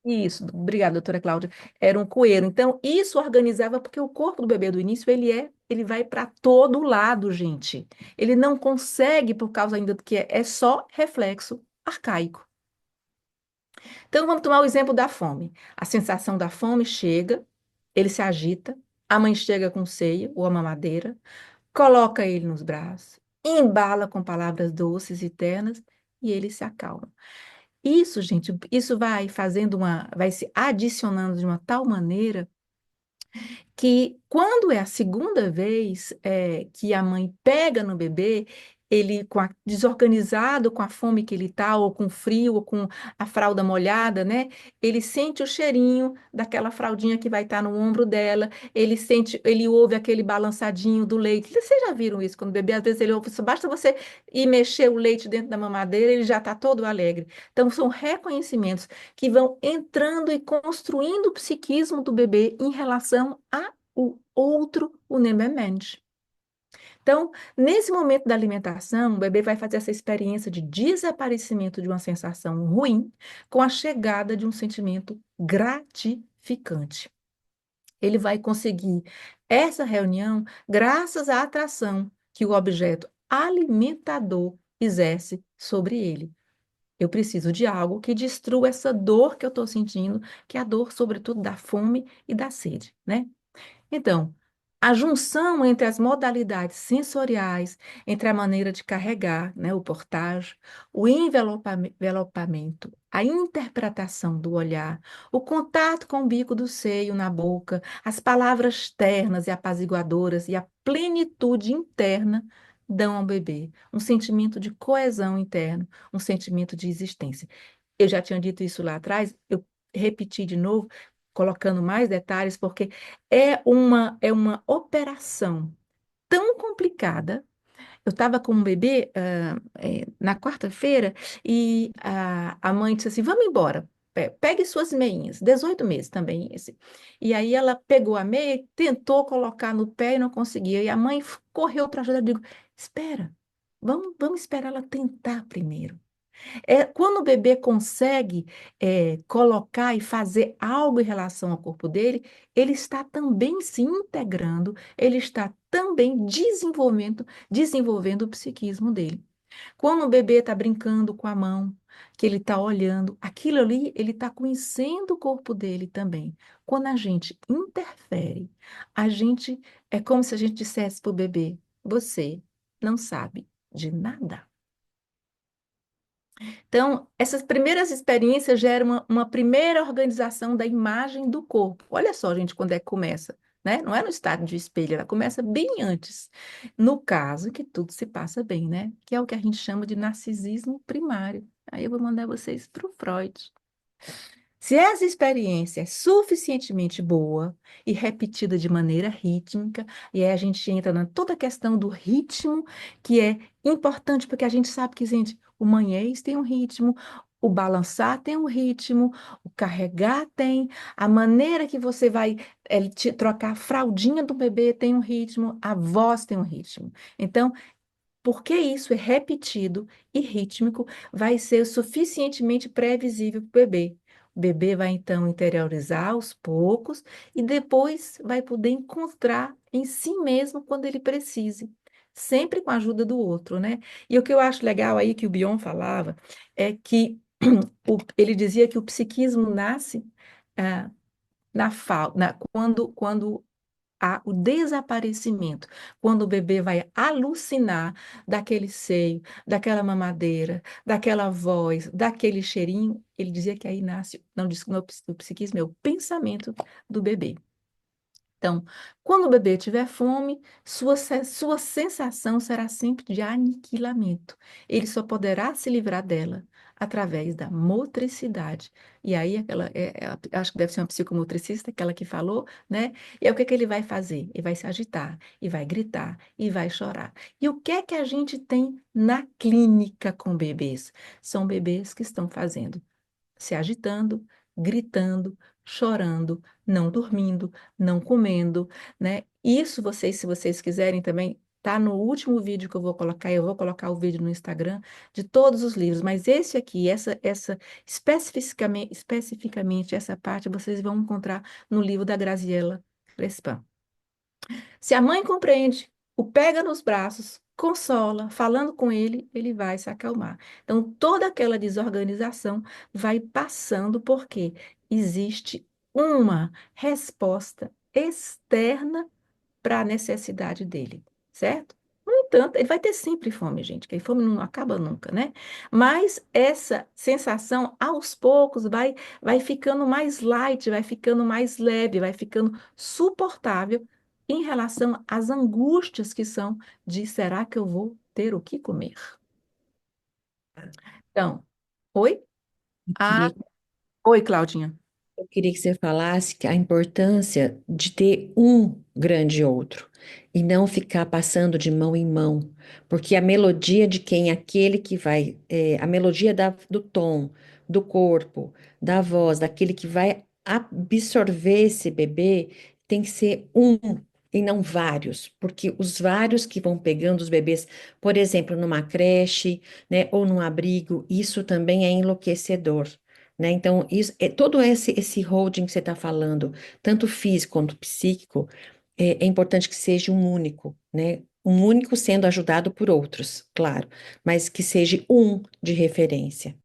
Isso, obrigada, doutora Cláudia. Era um coeiro. Então, isso organizava, porque o corpo do bebê do início, ele vai para todo lado, gente. Ele não consegue, por causa ainda do que é só reflexo arcaico. Então, vamos tomar o exemplo da fome. A sensação da fome chega, ele se agita, a mãe chega com ceia ou a mamadeira, coloca ele nos braços, embala com palavras doces e ternas e ele se acalma. Isso, gente, isso vai se adicionando de uma tal maneira que, quando é a segunda vez que a mãe pega no bebê, ele desorganizado com a fome que ele está, ou com frio, ou com a fralda molhada, né? Ele sente o cheirinho daquela fraldinha que vai estar no ombro dela, ele ouve aquele balançadinho do leite. Vocês já viram isso quando o bebê, às vezes ele ouve, só basta você ir mexer o leite dentro da mamadeira, ele já está todo alegre. Então, são reconhecimentos que vão entrando e construindo o psiquismo do bebê em relação a o outro, o Nebenmensch. Então, nesse momento da alimentação, o bebê vai fazer essa experiência de desaparecimento de uma sensação ruim com a chegada de um sentimento gratificante. Ele vai conseguir essa reunião graças à atração que o objeto alimentador exerce sobre ele. Eu preciso de algo que destrua essa dor que eu estou sentindo, que é a dor, sobretudo, da fome e da sede, né? Então, a junção entre as modalidades sensoriais, entre a maneira de carregar, né, o portage, o envelopamento, a interpretação do olhar, o contato com o bico do seio na boca, as palavras ternas e apaziguadoras e a plenitude interna dão ao bebê um sentimento de coesão interna, um sentimento de existência. Eu já tinha dito isso lá atrás, eu repeti de novo, colocando mais detalhes, porque é uma operação tão complicada. Eu estava com um bebê na quarta-feira e a mãe disse assim: vamos embora. Pegue suas meinhas, 18 meses também esse. E aí ela pegou a meia e tentou colocar no pé e não conseguia. E a mãe correu para ajudar. Eu digo: espera, vamos esperar ela tentar primeiro. Quando o bebê consegue colocar e fazer algo em relação ao corpo dele, ele está também se integrando, ele está também desenvolvendo o psiquismo dele. Quando o bebê está brincando com a mão, que ele está olhando, aquilo ali, ele está conhecendo o corpo dele também. Quando a gente interfere, a gente é como se a gente dissesse para o bebê: você não sabe de nada. Então, essas primeiras experiências geram uma primeira organização da imagem do corpo. Olha só, gente, quando é que começa, né? Não é no estado de espelho, ela começa bem antes. No caso, que tudo se passa bem, né? Que é o que a gente chama de narcisismo primário. Aí eu vou mandar vocês para o Freud. Se essa experiência é suficientemente boa e repetida de maneira rítmica, e aí a gente entra na toda a questão do ritmo, que é importante, porque a gente sabe que, gente, o manhês tem um ritmo, o balançar tem um ritmo, o carregar tem, a maneira que você vai trocar a fraldinha do bebê tem um ritmo, a voz tem um ritmo. Então, porque isso é repetido e rítmico, vai ser suficientemente previsível para o bebê. O bebê vai então interiorizar aos poucos e depois vai poder encontrar em si mesmo quando ele precise, sempre com a ajuda do outro, né? E o que eu acho legal aí que o Bion falava é que ele dizia que o psiquismo nasce quando o desaparecimento, quando o bebê vai alucinar daquele seio, daquela mamadeira, daquela voz, daquele cheirinho, ele dizia que aí nasce, não diz que o psiquismo é o pensamento do bebê. Então, quando o bebê tiver fome, sua sensação será sempre de aniquilamento. Ele só poderá se livrar dela através da motricidade. E aí, acho que deve ser uma psicomotricista, aquela que falou, né? E aí, o que que ele vai fazer? Ele vai se agitar, e vai gritar, e vai chorar. E o que é que a gente tem na clínica com bebês? São bebês que estão fazendo se agitando, gritando, chorando, não dormindo, não comendo, né? Isso vocês, se vocês quiserem também, tá no último vídeo que eu vou colocar o vídeo no Instagram de todos os livros, mas esse aqui, essa especificamente essa parte vocês vão encontrar no livro da Graziella Prespan. Se a mãe compreende, o pega nos braços, consola, falando com ele, ele vai se acalmar. Então, toda aquela desorganização vai passando porque existe uma resposta externa para a necessidade dele, certo? No entanto, ele vai ter sempre fome, gente, que a fome não acaba nunca, né? Mas essa sensação, aos poucos, vai ficando mais light, vai ficando mais leve, vai ficando suportável em relação às angústias que são de será que eu vou ter o que comer? Então, oi? Eu Ah, queria, oi, Claudinha. eu queria que você falasse que a importância de ter um grande outro e não ficar passando de mão em mão, porque a melodia de quem é aquele que vai, a melodia do tom, do corpo, da voz, daquele que vai absorver esse bebê, tem que ser um e não vários, porque os vários que vão pegando os bebês, por exemplo, numa creche, né, ou num abrigo, isso também é enlouquecedor. Né? Então, todo esse holding que você está falando, tanto físico quanto psíquico, é importante que seja um único, né? Um único sendo ajudado por outros, claro, mas que seja um de referência.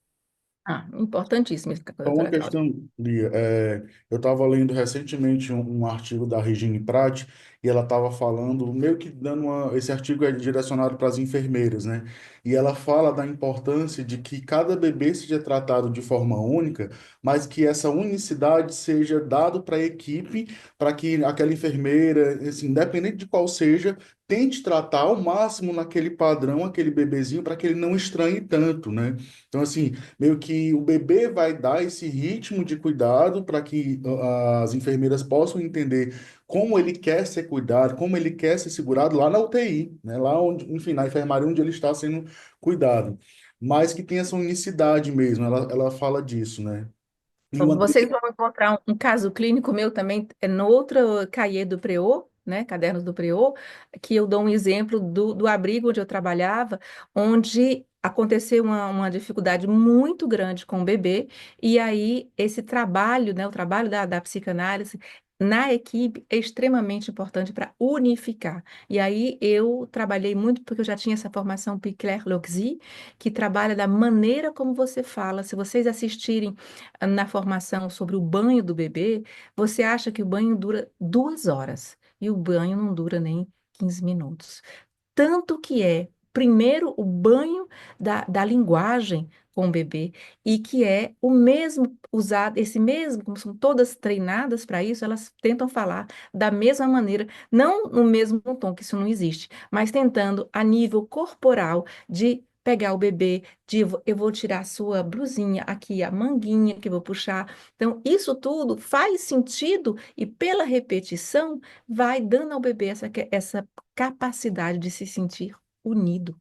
Ah, importantíssimo isso que a Só uma doutora Cláudia. questão, Lia. Eu estava lendo recentemente um artigo da Regine Prat e ela estava falando, meio que dando esse artigo é direcionado para as enfermeiras, né? E ela fala da importância de que cada bebê seja tratado de forma única, mas que essa unicidade seja dado para a equipe, para que aquela enfermeira, assim, independente de qual seja, tente tratar ao máximo naquele padrão, aquele bebezinho, para que ele não estranhe tanto, né? Então, assim, meio que o bebê vai dar esse ritmo de cuidado para que as enfermeiras possam entender como ele quer ser cuidado, como ele quer ser segurado lá na UTI, né? Lá onde, enfim, na enfermaria onde ele está sendo cuidado. Mas que tem essa unicidade mesmo, ela fala disso, né? E uma Vocês vão encontrar um caso clínico meu também, é no outro cahier do Preô, né, Cadernos do Preô, que eu dou um exemplo do abrigo onde eu trabalhava, onde aconteceu uma dificuldade muito grande com o bebê, e aí esse trabalho, né, o trabalho da psicanálise na equipe é extremamente importante para unificar. E aí eu trabalhei muito, porque eu já tinha essa formação Picler-Loxi, que trabalha da maneira como você fala. Se vocês assistirem na formação sobre o banho do bebê, você acha que o banho dura 2 horas e o banho não dura nem 15 minutos. Tanto que é, primeiro, o banho da linguagem com o bebê, e que é o mesmo usado, esse mesmo, como são todas treinadas para isso, elas tentam falar da mesma maneira, não no mesmo tom, que isso não existe, mas tentando, a nível corporal, de pegar o bebê, de eu vou tirar a sua blusinha, aqui a manguinha que eu vou puxar. Então, isso tudo faz sentido e pela repetição vai dando ao bebê essa capacidade de se sentir unido.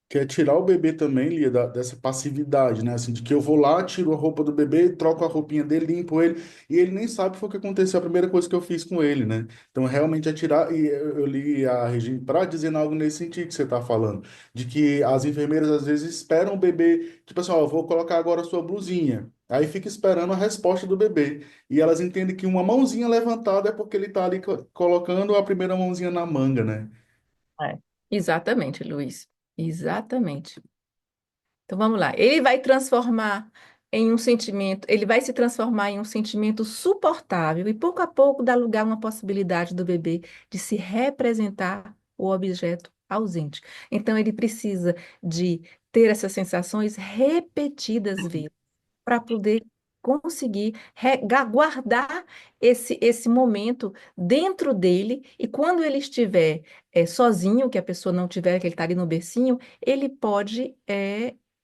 que é tirar o bebê também, Lia, dessa passividade, né? Assim, de que eu vou lá, tiro a roupa do bebê, troco a roupinha dele, limpo ele, e ele nem sabe foi o que aconteceu, a primeira coisa que eu fiz com ele, né? Então, realmente é tirar, e eu li a Regina para dizendo algo nesse sentido que você está falando, de que as enfermeiras às vezes esperam o bebê, tipo assim, ó, vou colocar agora a sua blusinha. Aí fica esperando a resposta do bebê. E elas entendem que uma mãozinha levantada é porque ele está ali colocando a primeira mãozinha na manga, né? É. Exatamente, Luiz. Exatamente. Então vamos lá. Ele vai transformar em um sentimento, ele vai se transformar em um sentimento suportável e pouco a pouco dá lugar a uma possibilidade do bebê de se representar o objeto ausente. Então ele precisa de ter essas sensações repetidas vezes para poder conseguir guardar esse momento dentro dele, e quando ele estiver sozinho, que a pessoa não tiver, que ele está ali no bercinho, ele pode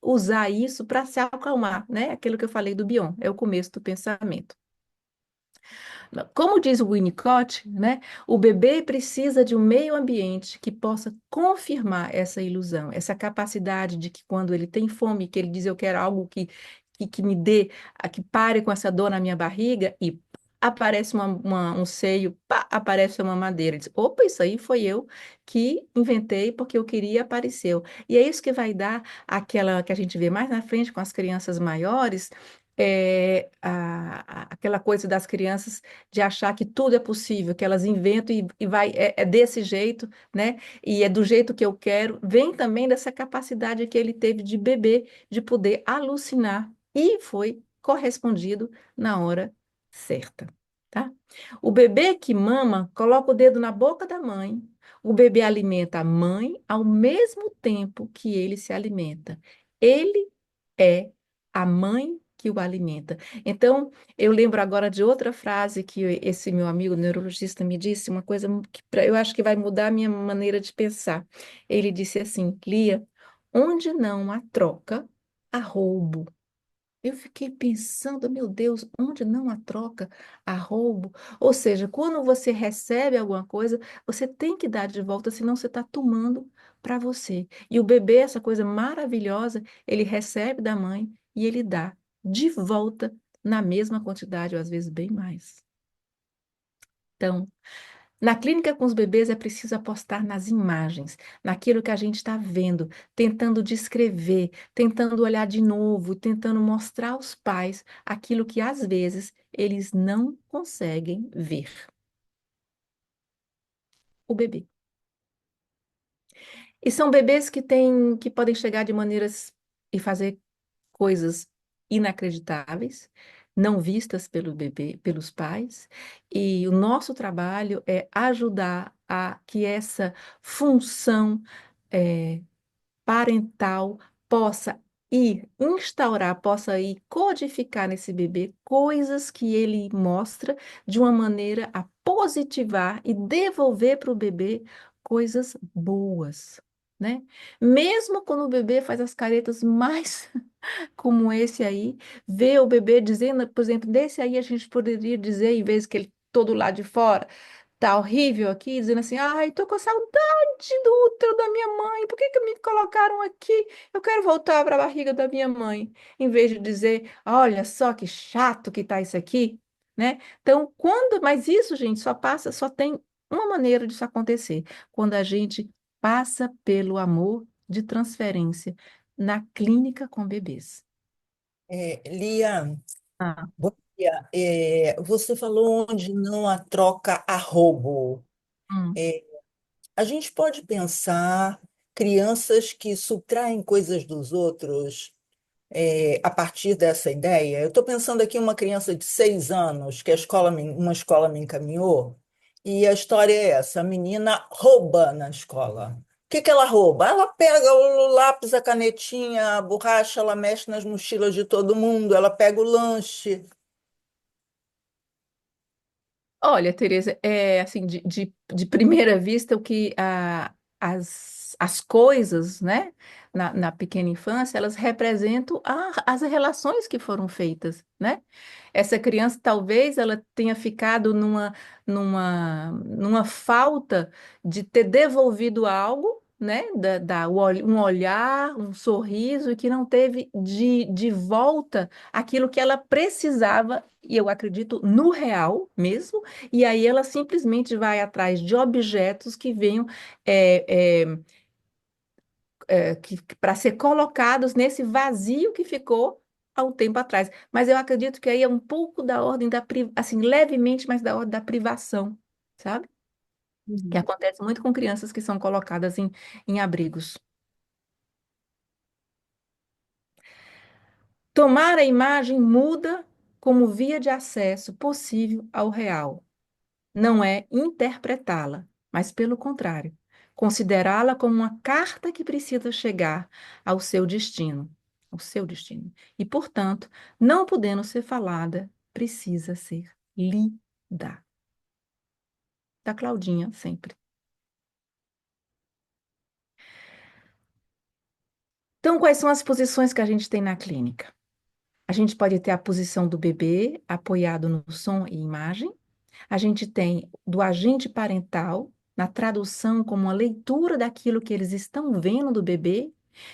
usar isso para se acalmar, né? Aquilo que eu falei do Bion, é o começo do pensamento. Como diz o Winnicott, né, o bebê precisa de um meio ambiente que possa confirmar essa ilusão, essa capacidade de que quando ele tem fome, que ele diz eu quero algo que me dê, que pare com essa dor na minha barriga, e aparece um seio, pá, aparece uma madeira. Diz, opa, isso aí foi eu que inventei porque eu queria, apareceu. E é isso que vai dar aquela que a gente vê mais na frente com as crianças maiores, aquela coisa das crianças de achar que tudo é possível, que elas inventam e vai, é desse jeito, né? E é do jeito que eu quero. Vem também dessa capacidade que ele teve de bebê, de poder alucinar, e foi correspondido na hora certa, tá? O bebê que mama coloca o dedo na boca da mãe. O bebê alimenta a mãe ao mesmo tempo que ele se alimenta. Ele é a mãe que o alimenta. Então, eu lembro agora de outra frase que esse meu amigo neurologista me disse, uma coisa que eu acho que vai mudar a minha maneira de pensar. Ele disse assim, Lia, onde não há troca, há roubo. Eu fiquei pensando, meu Deus, onde não há troca, há roubo. Ou seja, quando você recebe alguma coisa, você tem que dar de volta, senão você está tomando para você. E o bebê, essa coisa maravilhosa, ele recebe da mãe e ele dá de volta na mesma quantidade, ou às vezes bem mais. Então, na clínica com os bebês é preciso apostar nas imagens, naquilo que a gente está vendo, tentando descrever, tentando olhar de novo, tentando mostrar aos pais aquilo que às vezes eles não conseguem ver. O bebê. E são bebês que podem chegar de maneiras e fazer coisas inacreditáveis, não vistas pelo bebê, pelos pais, e o nosso trabalho é ajudar a que essa função eh, parental possa possa ir codificar nesse bebê coisas que ele mostra de uma maneira a positivar e devolver para o bebê coisas boas, né? Mesmo quando o bebê faz as caretas mais como esse aí, ver o bebê dizendo, por exemplo, desse aí a gente poderia dizer, em vez que ele todo lá de fora, tá horrível aqui, dizendo assim, ai, tô com saudade do útero da minha mãe, por que que me colocaram aqui? Eu quero voltar para a barriga da minha mãe, em vez de dizer, olha só que chato que tá isso aqui, né? Então, mas isso, gente, só tem uma maneira disso acontecer, quando a gente passa pelo amor de transferência na clínica com bebês. Lia, Ah, bom dia. Você falou onde não há troca a roubo. hum. É, a gente pode pensar crianças que subtraem coisas dos outros, a partir dessa ideia. Eu estou pensando aqui em uma criança de 6 anos que uma escola me encaminhou, e a história é essa: a menina rouba na escola. O que que ela rouba? Ela pega o lápis, a canetinha, a borracha, ela mexe nas mochilas de todo mundo, ela pega o lanche. Olha, Tereza, é assim, de primeira vista, as coisas, né, na pequena infância, elas representam as relações que foram feitas, né? Essa criança, talvez, ela tenha ficado numa falta de ter devolvido algo, né, um olhar, um sorriso, e que não teve de volta aquilo que ela precisava, e eu acredito no real mesmo, e aí ela simplesmente vai atrás de objetos que venham é, é, para ser colocados nesse vazio que ficou há um tempo atrás. Mas eu acredito que aí é um pouco da ordem assim, levemente, mas da ordem da privação, sabe? Que Uhum. acontece muito com crianças que são colocadas em abrigos. Tomar a imagem muda como via de acesso possível ao real. Não é interpretá-la, mas pelo contrário, considerá-la como uma carta que precisa chegar ao seu destino. E, portanto, não podendo ser falada, precisa ser lida. Da Claudinha, sempre. Então, quais são as posições que a gente tem na clínica? A gente pode ter a posição do bebê apoiado no som e imagem. A gente tem do agente parental, na tradução como uma leitura daquilo que eles estão vendo do bebê,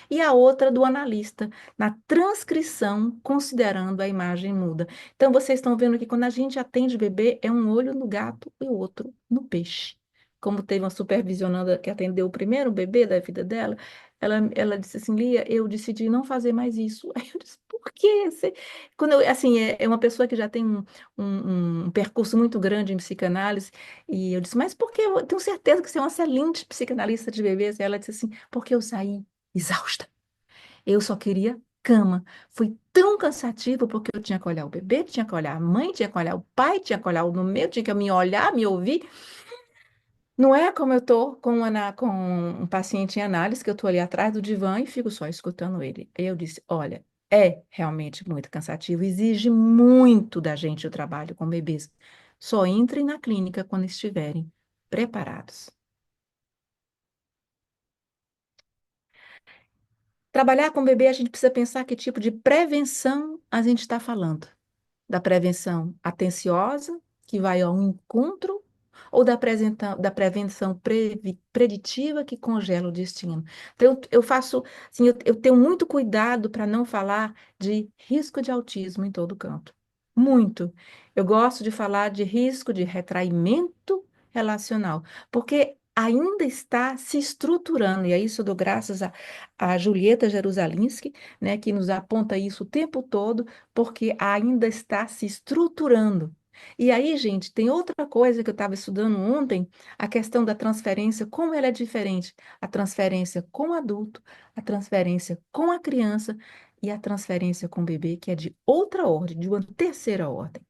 e a outra do analista, na transcrição, considerando a imagem muda. Então, vocês estão vendo que quando a gente atende bebê, é um olho no gato e o outro no peixe. Como teve uma supervisionanda que atendeu o primeiro bebê da vida dela, ela disse assim, Lia, eu decidi não fazer mais isso. Aí eu disse, por quê? Assim, é uma pessoa que já tem um percurso muito grande em psicanálise, e eu disse, mas por que? Eu tenho certeza que você é uma excelente psicanalista de bebês. E ela disse assim, porque eu saí exausta. Eu só queria cama. Foi tão cansativo porque eu tinha que olhar o bebê, tinha que olhar a mãe, tinha que olhar o pai, tinha que olhar o no meu, tinha que me olhar, me ouvir. Não é como eu tô com um paciente em análise, que eu tô ali atrás do divã e fico só escutando ele. Aí eu disse, olha, é realmente muito cansativo, exige muito da gente o trabalho com bebês. Só entrem na clínica quando estiverem preparados. Trabalhar com bebê, a gente precisa pensar que tipo de prevenção a gente está falando. Da prevenção atenciosa, que vai ao encontro, ou da prevenção preditiva, que congela o destino. Então, eu faço, assim, eu tenho muito cuidado para não falar de risco de autismo em todo canto. Muito. Eu gosto de falar de risco de retraimento relacional, porque ainda está se estruturando, e aí isso eu dou graças a Julieta Jerusalinski, né, que nos aponta isso o tempo todo, porque ainda está se estruturando. E aí, gente, tem outra coisa que eu estava estudando ontem, a questão da transferência, como ela é diferente. A transferência com o adulto, a transferência com a criança e a transferência com o bebê, que é de outra ordem, de uma terceira ordem.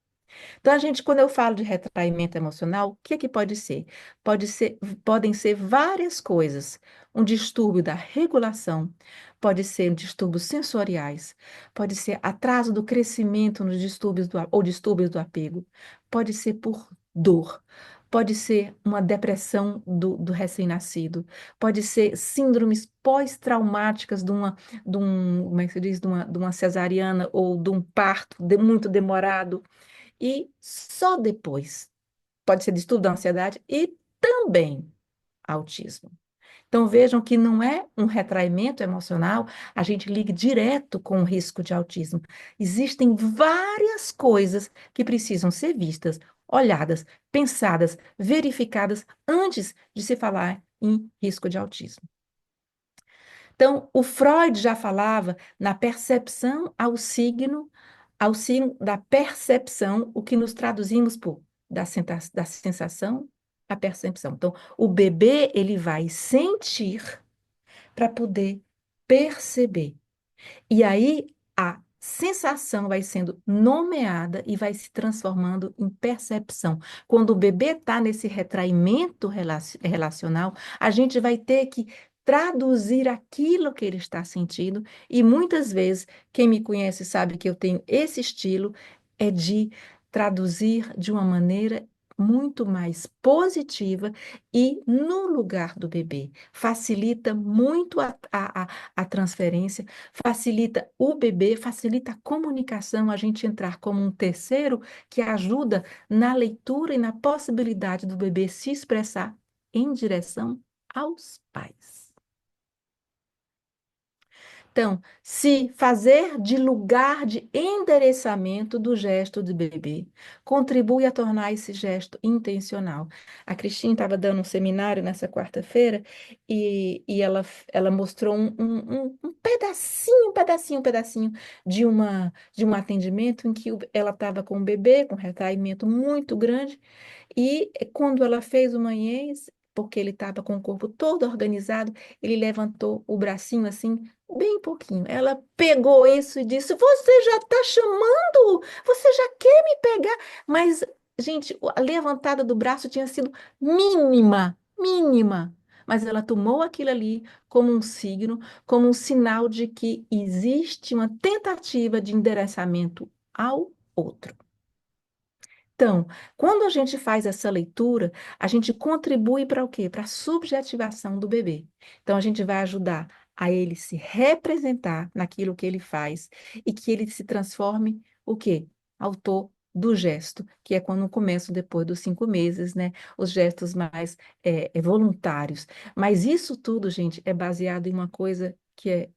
Então, quando eu falo de retraimento emocional, o que é que pode ser? Pode ser, podem ser várias coisas. Um distúrbio da regulação, pode ser distúrbios sensoriais, pode ser atraso do crescimento nos distúrbios ou distúrbios do apego, pode ser por dor. Pode ser uma depressão do recém-nascido, pode ser síndromes pós-traumáticas como é que se diz, de uma cesariana ou de um parto muito demorado. E só depois pode ser distúrbio da ansiedade e também autismo. Então vejam que não é um retraimento emocional, a gente liga direto com o risco de autismo. Existem várias coisas que precisam ser vistas, olhadas, pensadas, verificadas antes de se falar em risco de autismo. Então, o Freud já falava na percepção ao signo da percepção, o que nos traduzimos por da sensação à percepção. Então, o bebê, ele vai sentir para poder perceber. E aí, a sensação vai sendo nomeada e vai se transformando em percepção. Quando o bebê está nesse retraimento relacional, a gente vai ter que traduzir aquilo que ele está sentindo, e muitas vezes, quem me conhece sabe que eu tenho esse estilo, é de traduzir de uma maneira muito mais positiva e no lugar do bebê. Facilita muito a transferência, facilita o bebê, facilita a comunicação, a gente entrar como um terceiro que ajuda na leitura e na possibilidade do bebê se expressar em direção aos pais. Então, se fazer de lugar de endereçamento do gesto do bebê contribui a tornar esse gesto intencional. A Cristina estava dando um seminário nessa quarta-feira e ela mostrou um pedacinho de um atendimento em que ela estava com um bebê com retraimento muito grande e quando ela fez o manhês, porque ele estava com o corpo todo organizado, ele levantou o bracinho assim, bem pouquinho. Ela pegou isso e disse: Você já está chamando? Você já quer me pegar? Mas, gente, a levantada do braço tinha sido mínima, mínima. Mas ela tomou aquilo ali como um signo, como um sinal de que existe uma tentativa de endereçamento ao outro. Então, quando a gente faz essa leitura, a gente contribui para o quê? Para a subjetivação do bebê. Então, a gente vai ajudar a ele se representar naquilo que ele faz e que ele se transforme o quê? Autor do gesto, que é quando começa depois dos 5 meses, né? Os gestos mais voluntários. Mas isso tudo, gente, é baseado em uma coisa que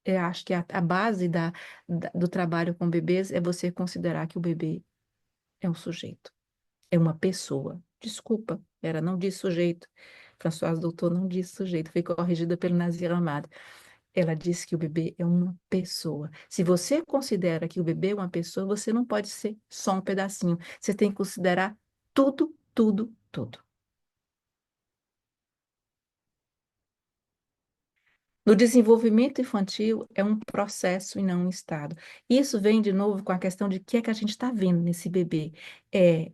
eu acho que a base do trabalho com bebês é você considerar que o bebê é um sujeito, é uma pessoa. Desculpa, ela não diz sujeito. Françoise Doutor não diz sujeito, foi corrigida pelo Nazir Amado. Ela disse que o bebê é uma pessoa. Se você considera que o bebê é uma pessoa, você não pode ser só um pedacinho. Você tem que considerar tudo, tudo, tudo. No desenvolvimento infantil, é um processo e não um estado. Isso vem de novo com a questão de o que é que a gente está vendo nesse bebê. É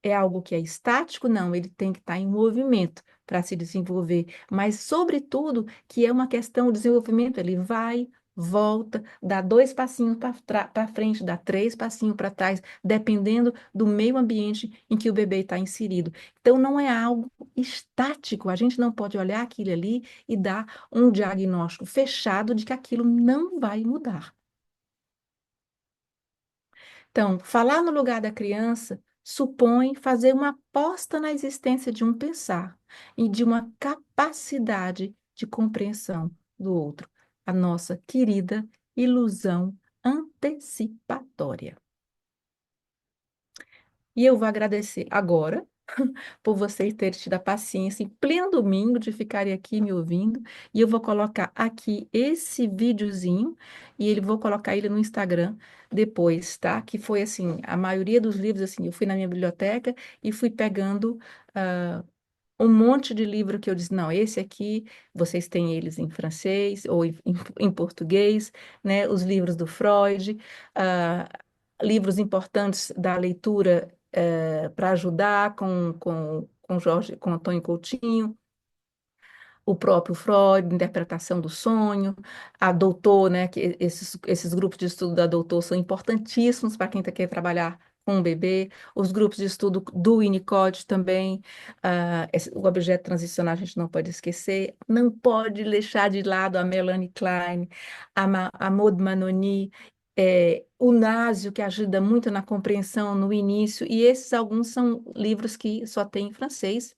É algo que é estático? Não, ele tem que estar em movimento para se desenvolver, mas, sobretudo, que é uma questão de desenvolvimento, ele vai, volta, dá 2 passinhos para frente, dá 3 passinhos para trás, dependendo do meio ambiente em que o bebê está inserido. Então, não é algo estático, a gente não pode olhar aquilo ali e dar um diagnóstico fechado de que aquilo não vai mudar. Então, falar no lugar da criança supõe fazer uma aposta na existência de um pensar e de uma capacidade de compreensão do outro, a nossa querida ilusão antecipatória. E eu vou agradecer agora por vocês terem tido a paciência em pleno domingo de ficarem aqui me ouvindo. E eu vou colocar aqui esse videozinho e vou colocar ele no Instagram depois, tá? Que foi assim, a maioria dos livros, assim, eu fui na minha biblioteca e fui pegando um monte de livro que eu disse, não, esse aqui, vocês têm eles em francês ou em português, né? Os livros do Freud, ah, livros importantes da leitura para ajudar com Jorge, com Antônio Coutinho, o próprio Freud, interpretação do sonho, a doutor, né, que esses grupos de estudo da doutor são importantíssimos para quem quer trabalhar com o bebê, os grupos de estudo do Winnicott também, o objeto transicional a gente não pode esquecer, não pode deixar de lado a Melanie Klein, a Maud Manoni, o Násio, que ajuda muito na compreensão no início, e esses alguns são livros que só tem em francês,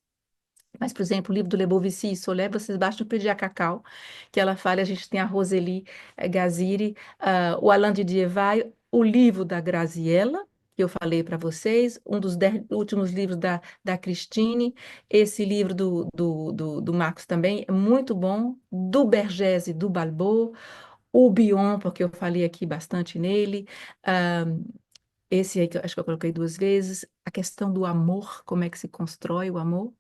mas, por exemplo, o livro do Lebovici e Solé, vocês bastam pedir a Cacau, que ela fala, a gente tem a Roseli Gaziri, o Alain Didier Vai, o livro da Graziella, que eu falei para vocês, um dos 10 últimos livros da Christine, esse livro do Marcos também, é muito bom, do Bergese, do Balbo, o Bion, porque eu falei aqui bastante nele, ah, esse aí que eu acho que eu coloquei duas vezes, a questão do amor, como é que se constrói o amor,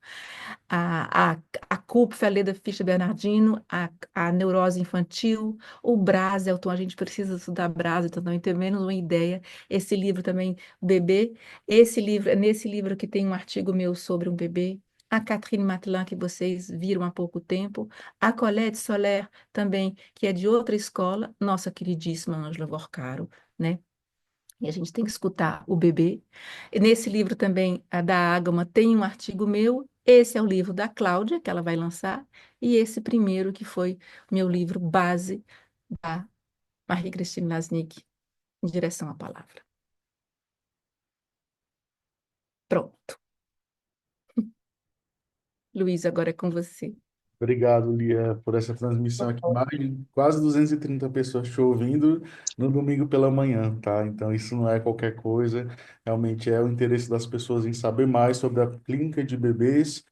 a Kupfer, a Leda Fischer Bernardino, a neurose infantil, o Brazelton, a gente precisa estudar Brazelton também, ter menos uma ideia. Esse livro também, Bebê, é nesse livro que tem um artigo meu sobre um bebê. A Catherine Matelin, que vocês viram há pouco tempo, a Colette Soler também, que é de outra escola, nossa queridíssima Ângela Vorcaro, né? E a gente tem que escutar o bebê. E nesse livro também, a da Ágama, tem um artigo meu. Esse é o livro da Cláudia, que ela vai lançar. E esse primeiro, que foi meu livro base da Marie-Christine Lasnik, em direção à palavra. Pronto. Luiz, agora é com você. Obrigado, Lia, por essa transmissão aqui. Mais de quase 230 pessoas te ouvindo no domingo pela manhã, tá? Então, isso não é qualquer coisa. Realmente é o interesse das pessoas em saber mais sobre a clínica de bebês.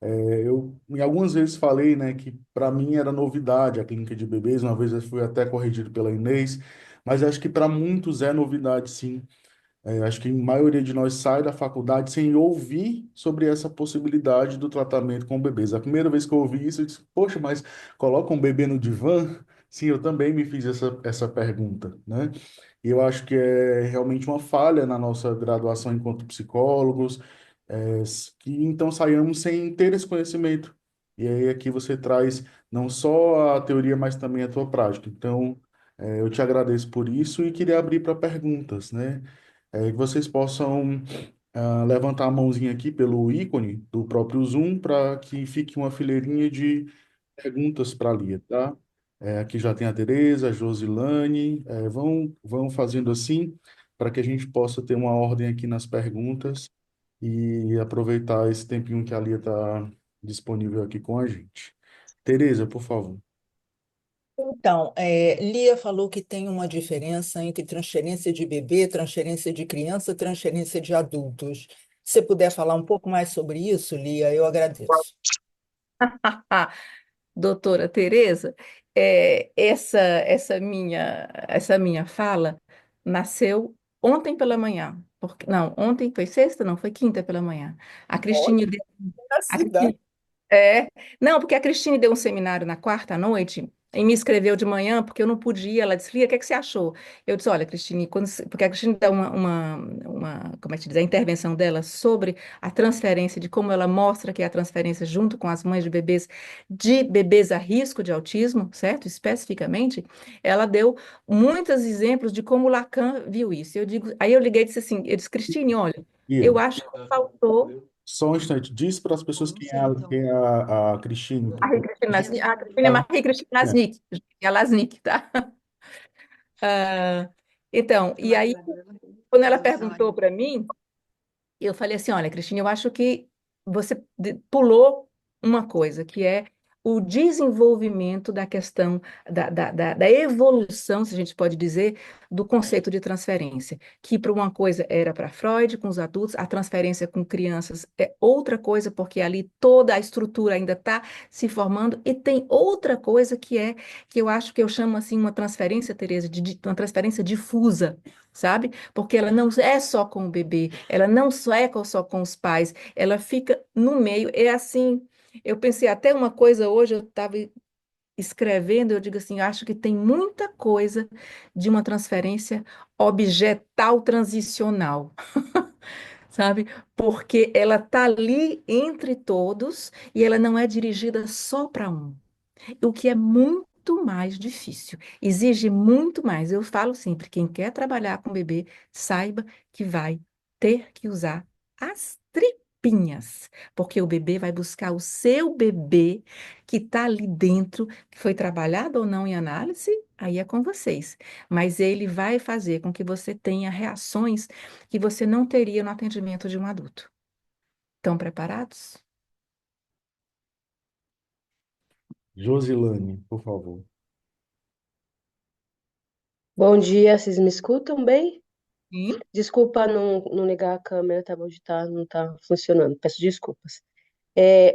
Eu, em algumas vezes, falei, né, que para mim era novidade a clínica de bebês. Uma vez eu fui até corrigido pela Inês, mas acho que para muitos é novidade, sim. Acho que a maioria de nós sai da faculdade sem ouvir sobre essa possibilidade do tratamento com bebês. A primeira vez que eu ouvi isso, eu disse, poxa, mas coloca um bebê no divã? Sim, eu também me fiz essa pergunta, né? E eu acho que é realmente uma falha na nossa graduação enquanto psicólogos, que então saímos sem ter esse conhecimento. E aí aqui você traz não só a teoria, mas também a tua prática. Então, eu te agradeço por isso e queria abrir para perguntas, né? Que vocês possam levantar a mãozinha aqui pelo ícone do próprio Zoom para que fique uma fileirinha de perguntas para a Lia, tá? Aqui já tem a Tereza, a Josilane, vão fazendo assim para que a gente possa ter uma ordem aqui nas perguntas e aproveitar esse tempinho que a Lia está disponível aqui com a gente. Tereza, por favor. Então, Lia falou que tem uma diferença entre transferência de bebê, transferência de criança, transferência de adultos. Se você puder falar um pouco mais sobre isso, Lia, eu agradeço. Doutora Tereza, essa minha fala nasceu ontem pela manhã. Não, ontem foi sexta, não, foi quinta pela manhã. A Cristine, Olha, a cidade. é, não, porque a Cristine deu um seminário na quarta à noite e me escreveu de manhã, porque eu não podia. Ela disse, Lia, o que é que você achou? Eu disse, olha, Cristine, porque a Cristine dá como é que se diz, a intervenção dela sobre a transferência, de como ela mostra que é a transferência junto com as mães de bebês a risco de autismo, certo? Especificamente, ela deu muitos exemplos de como Lacan viu isso. Aí eu liguei e disse assim, eu disse, Cristine, olha, eu Lia, acho que faltou. só um instante, diz para as pessoas quem é a Cristine. A Cristina é Marie Cristina Lasnik, é Lasnik, tá? Ah, então, e aí, quando ela perguntou para mim, eu falei assim, olha, Cristina, eu acho que você pulou uma coisa, que é o desenvolvimento da questão da evolução, se a gente pode dizer, do conceito de transferência, que para uma coisa era para Freud, com os adultos, a transferência com crianças é outra coisa, porque ali toda a estrutura ainda está se formando, e tem outra coisa que eu acho que eu chamo assim uma transferência, Tereza, uma transferência difusa, sabe? Porque ela não é só com o bebê, ela não só é só com os pais, ela fica no meio. É assim, eu pensei até uma coisa hoje, eu estava escrevendo, eu digo assim, eu acho que tem muita coisa de uma transferência objetal transicional, sabe? Porque ela está ali entre todos e ela não é dirigida só para um, o que é muito mais difícil, exige muito mais. Eu falo sempre, quem quer trabalhar com bebê, saiba que vai ter que usar as tripinhas, porque o bebê vai buscar o seu bebê que está ali dentro, que foi trabalhado ou não em análise, aí é com vocês. Mas ele vai fazer com que você tenha reações que você não teria no atendimento de um adulto. Estão preparados? Josilane, por favor. Bom dia, vocês me escutam bem? Sim. Desculpa não ligar a câmera, tá? Hoje não tá funcionando, peço desculpas.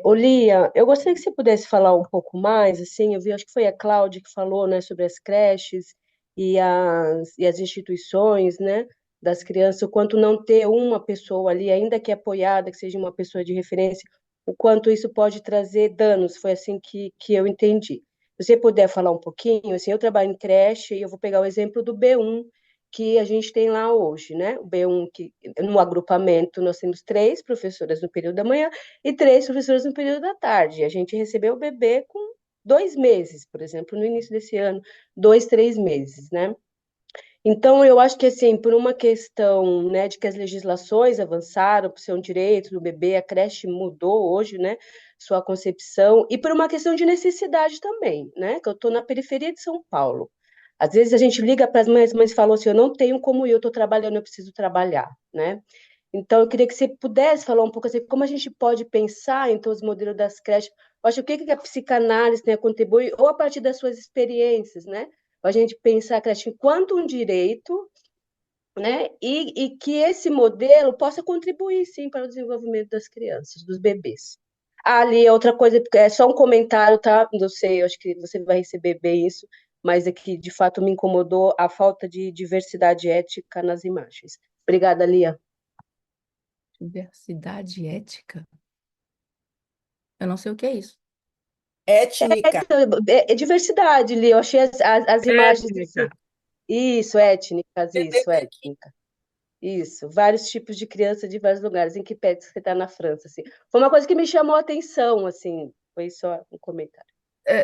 Lia, eu gostaria que você pudesse falar um pouco mais, assim, eu vi, acho que foi a Cláudia que falou, né, sobre as creches e as instituições, né, das crianças, o quanto não ter uma pessoa ali, ainda que apoiada, que seja uma pessoa de referência, o quanto isso pode trazer danos, foi assim que eu entendi. Se você puder falar um pouquinho, assim, eu trabalho em creche e eu vou pegar o exemplo do B1 que a gente tem lá hoje, né, o B1 que no agrupamento nós temos 3 professoras no período da manhã e 3 professoras no período da tarde. A gente recebeu o bebê com 2 meses, por exemplo, no início desse ano, 2, 3 meses, né? Então, eu acho que, assim, por uma questão, né, de que as legislações avançaram para o ser um direito do bebê, a creche mudou hoje, né, sua concepção, e por uma questão de necessidade também, né, que eu estou na periferia de São Paulo. Às vezes a gente liga para as mães e fala assim, eu não tenho como ir, eu estou trabalhando, eu preciso trabalhar, né? Então, eu queria que você pudesse falar um pouco assim, como a gente pode pensar, então, os modelos das creches. Eu acho que o que a psicanálise, né, contribui, ou a partir das suas experiências, né? A gente pensar a creche enquanto um direito, né? E que esse modelo possa contribuir, sim, para o desenvolvimento das crianças, dos bebês. Ali, outra coisa, é só um comentário, tá? Não sei, eu acho que você vai receber bem isso, mas é que, de fato, me incomodou a falta de diversidade ética nas imagens. Obrigada, Lia. Diversidade ética? Eu não sei o que é isso. Étnica. É diversidade, Lia. Eu achei as imagens assim. Étnica. Isso, étnicas, isso, LGBTQ. étnica. Isso, vários tipos de criança de vários lugares. Em que pé que você está na França, assim. Foi uma coisa que me chamou a atenção, assim. Foi só um comentário.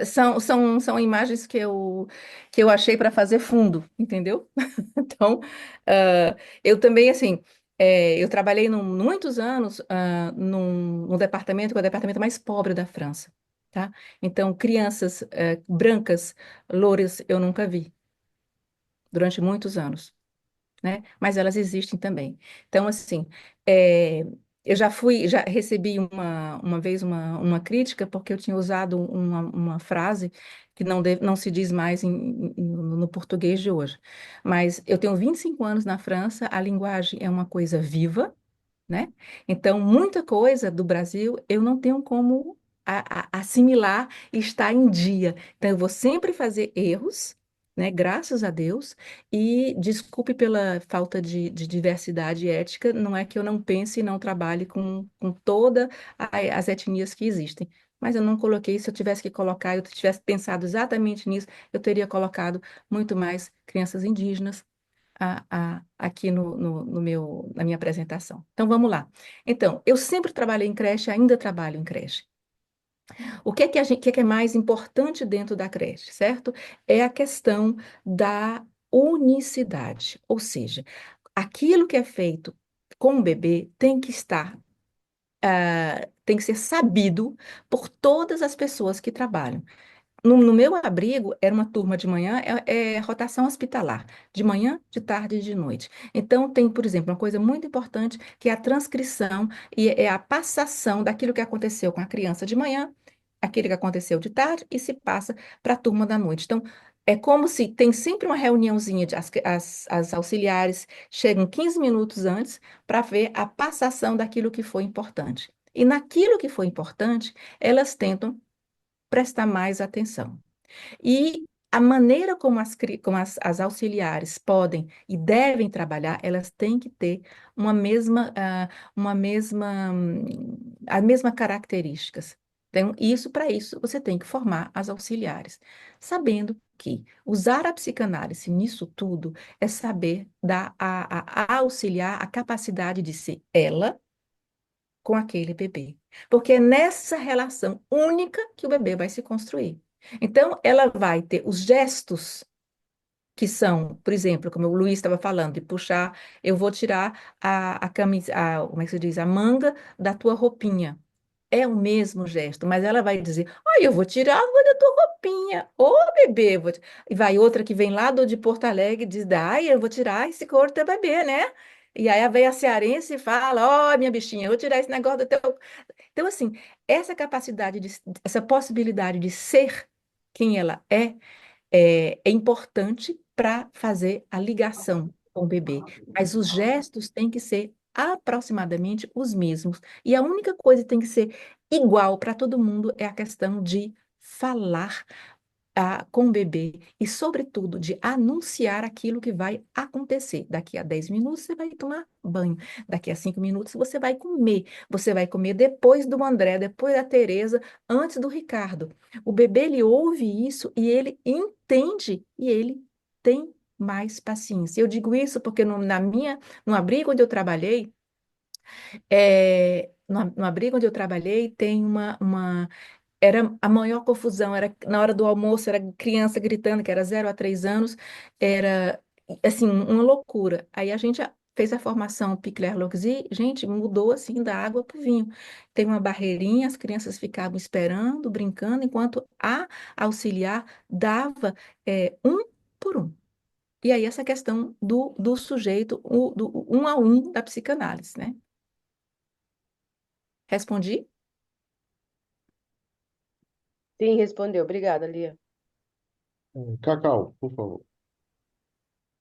São imagens que eu achei para fazer fundo, entendeu? Então, eu também, assim, eu trabalhei muitos anos num departamento, que é o departamento mais pobre da França, tá? Então, crianças brancas, louras, eu nunca vi, durante muitos anos, né? Mas elas existem também. Então, assim, é, eu já recebi uma vez uma crítica porque eu tinha usado uma frase que não se diz mais no português de hoje. Mas eu tenho 25 anos na França, a linguagem é uma coisa viva, né? Então, muita coisa do Brasil eu não tenho como assimilar e estar em dia. Então, eu vou sempre fazer erros, né? Graças a Deus. E desculpe pela falta de diversidade ética, não é que eu não pense e não trabalhe com todas as etnias que existem. Mas eu não coloquei, se eu tivesse que colocar, eu tivesse pensado exatamente nisso, eu teria colocado muito mais crianças indígenas, aqui na minha apresentação. Então, vamos lá. Então, eu sempre trabalhei em creche, ainda trabalho em creche. O que é que é mais importante dentro da creche, certo? É a questão da unicidade, ou seja, aquilo que é feito com o bebê tem que estar, tem que ser sabido por todas as pessoas que trabalham. No meu abrigo, era uma turma de manhã, é rotação hospitalar, de manhã, de tarde e de noite. Então, tem, por exemplo, uma coisa muito importante, que é a transcrição e é a passação daquilo que aconteceu com a criança de manhã, aquilo que aconteceu de tarde, e se passa para a turma da noite. Então, é como se tem sempre uma reuniãozinha, as auxiliares chegam 15 minutos antes para ver a passação daquilo que foi importante. E naquilo que foi importante, elas tentam prestar mais atenção. E a maneira como as auxiliares podem e devem trabalhar, elas têm que ter uma mesma, uma mesma, as mesmas características. Então, para isso, você tem que formar as auxiliares, sabendo que usar a psicanálise nisso tudo é saber dar a auxiliar a capacidade de ser ela com aquele bebê. Porque é nessa relação única que o bebê vai se construir. Então, ela vai ter os gestos que são, por exemplo, como o Luiz estava falando, de puxar, eu vou tirar a camisa, como é que se diz, a manga da tua roupinha. É o mesmo gesto, mas ela vai dizer, ai, eu vou tirar a manga da tua roupinha. Ô, bebê, e vai outra que vem lá de Porto Alegre e diz, ai, eu vou tirar esse couro do teu bebê, né? E aí vem a cearense e fala, ó, minha bichinha, eu vou tirar esse negócio do teu... Então, assim, essa capacidade, essa possibilidade de ser quem ela é importante para fazer a ligação com o bebê. Mas os gestos têm que ser aproximadamente os mesmos. E a única coisa que tem que ser igual para todo mundo é a questão de falar com o bebê e, sobretudo, de anunciar aquilo que vai acontecer. Daqui a 10 minutos você vai tomar banho, daqui a 5 minutos você vai comer. Você vai comer depois do André, depois da Tereza, antes do Ricardo. O bebê, ele ouve isso e ele entende e ele tem mais paciência. Eu digo isso porque no abrigo onde eu trabalhei, no abrigo onde eu trabalhei, tem era a maior confusão, era na hora do almoço, era criança gritando, que era 0 a 3 anos, era assim, uma loucura. Aí a gente fez a formação Picler-Loxi, gente, mudou assim da água para o vinho. Tem uma barreirinha, as crianças ficavam esperando, brincando, enquanto a auxiliar dava um por um. E aí essa questão do sujeito, do um a um da psicanálise, né? Respondi? Sim, respondeu. Obrigada, Lia. Cacau, por favor.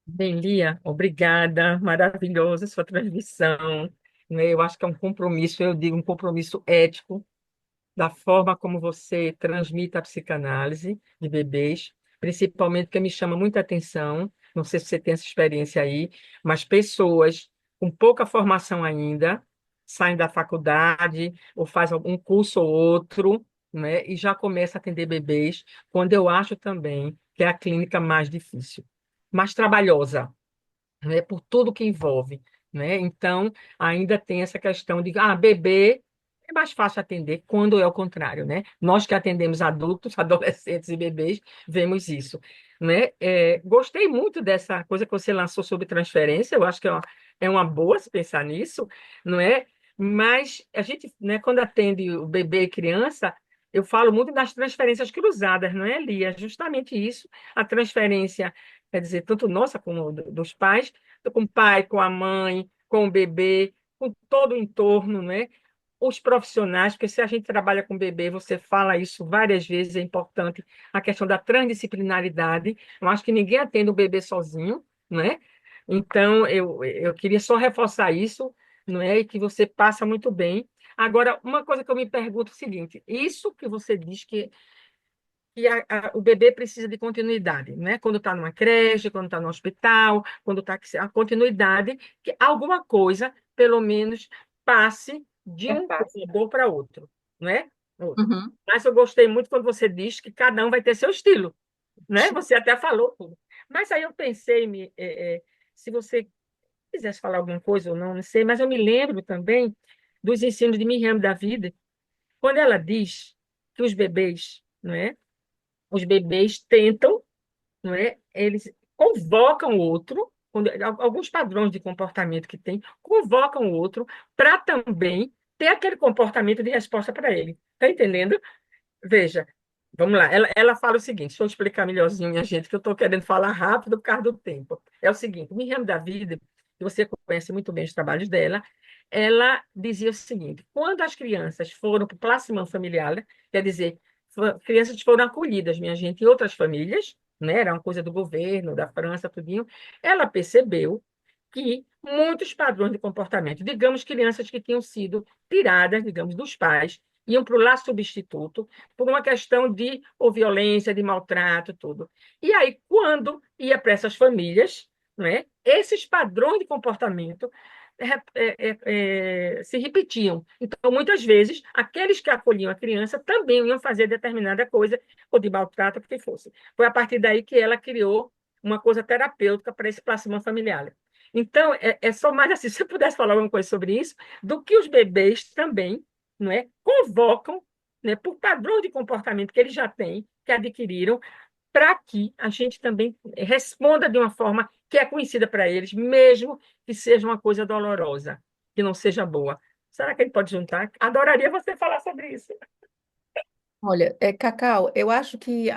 Bem, Lia, obrigada, maravilhosa sua transmissão, né? Eu acho que é um compromisso, eu digo um compromisso ético da forma como você transmite a psicanálise de bebês, principalmente porque me chama muita atenção, não sei se você tem essa experiência aí, mas pessoas com pouca formação ainda saem da faculdade ou fazem algum curso ou outro, né, e já começa a atender bebês, quando eu acho também que é a clínica mais difícil, mais trabalhosa, né, por tudo que envolve, né? Então, ainda tem essa questão de, bebê é mais fácil atender quando é o contrário, né? Nós que atendemos adultos, adolescentes e bebês, vemos isso, né? Gostei muito dessa coisa que você lançou sobre transferência, eu acho que é uma boa se pensar nisso, não é? Mas a gente, né, quando atende o bebê e criança, eu falo muito das transferências cruzadas, não é, Lia? Justamente isso, a transferência, quer dizer, tanto nossa como dos pais, com o pai, com a mãe, com o bebê, com todo o entorno, né? Os profissionais, porque se a gente trabalha com bebê, você fala isso várias vezes, é importante a questão da transdisciplinaridade. Eu acho que ninguém atende o bebê sozinho, né? Então, eu queria só reforçar isso, não é? E que você passa muito bem. Agora, uma coisa que eu me pergunto é o seguinte: isso que você diz que o bebê precisa de continuidade, né? Quando está numa creche, quando está no hospital, quando está a continuidade, que alguma coisa, pelo menos, passe de um cuidador para outro, né? Outro. Uhum. Mas eu gostei muito quando você diz que cada um vai ter seu estilo, né? Você até falou tudo. Mas aí eu pensei, se você quisesse falar alguma coisa ou não, não sei, mas eu me lembro também dos ensinos de Miriam David, quando ela diz que os bebês, não é? Os bebês tentam, não é? Eles convocam o outro, alguns padrões de comportamento que tem, convocam o outro para também ter aquele comportamento de resposta para ele. Está entendendo? Veja, vamos lá. Ela fala o seguinte, deixa eu explicar melhorzinho, minha gente, que eu estou querendo falar rápido por causa do tempo. É o seguinte, Miriam David, que você conhece muito bem os trabalhos dela, ela dizia o seguinte: quando as crianças foram para o placement familiar, quer dizer, crianças foram acolhidas, minha gente, em outras famílias, né, era uma coisa do governo, da França, tudinho, ela percebeu que muitos padrões de comportamento, digamos, crianças que tinham sido tiradas, digamos, dos pais, iam para o lar substituto por uma questão de ou violência, de maltrato, tudo. E aí, quando ia para essas famílias, né, esses padrões de comportamento se repetiam. Então, muitas vezes, aqueles que acolhiam a criança também iam fazer determinada coisa, ou de maltrato, o que fosse. Foi a partir daí que ela criou uma coisa terapêutica para esse plasma familiar. Então, é só mais assim, se você pudesse falar alguma coisa sobre isso, do que os bebês também, não é, convocam, né, por padrão de comportamento que eles já têm, que adquiriram, para que a gente também responda de uma forma que é conhecida para eles, mesmo que seja uma coisa dolorosa, que não seja boa. Será que ele pode juntar? Adoraria você falar sobre isso. Olha, Cacau, eu acho que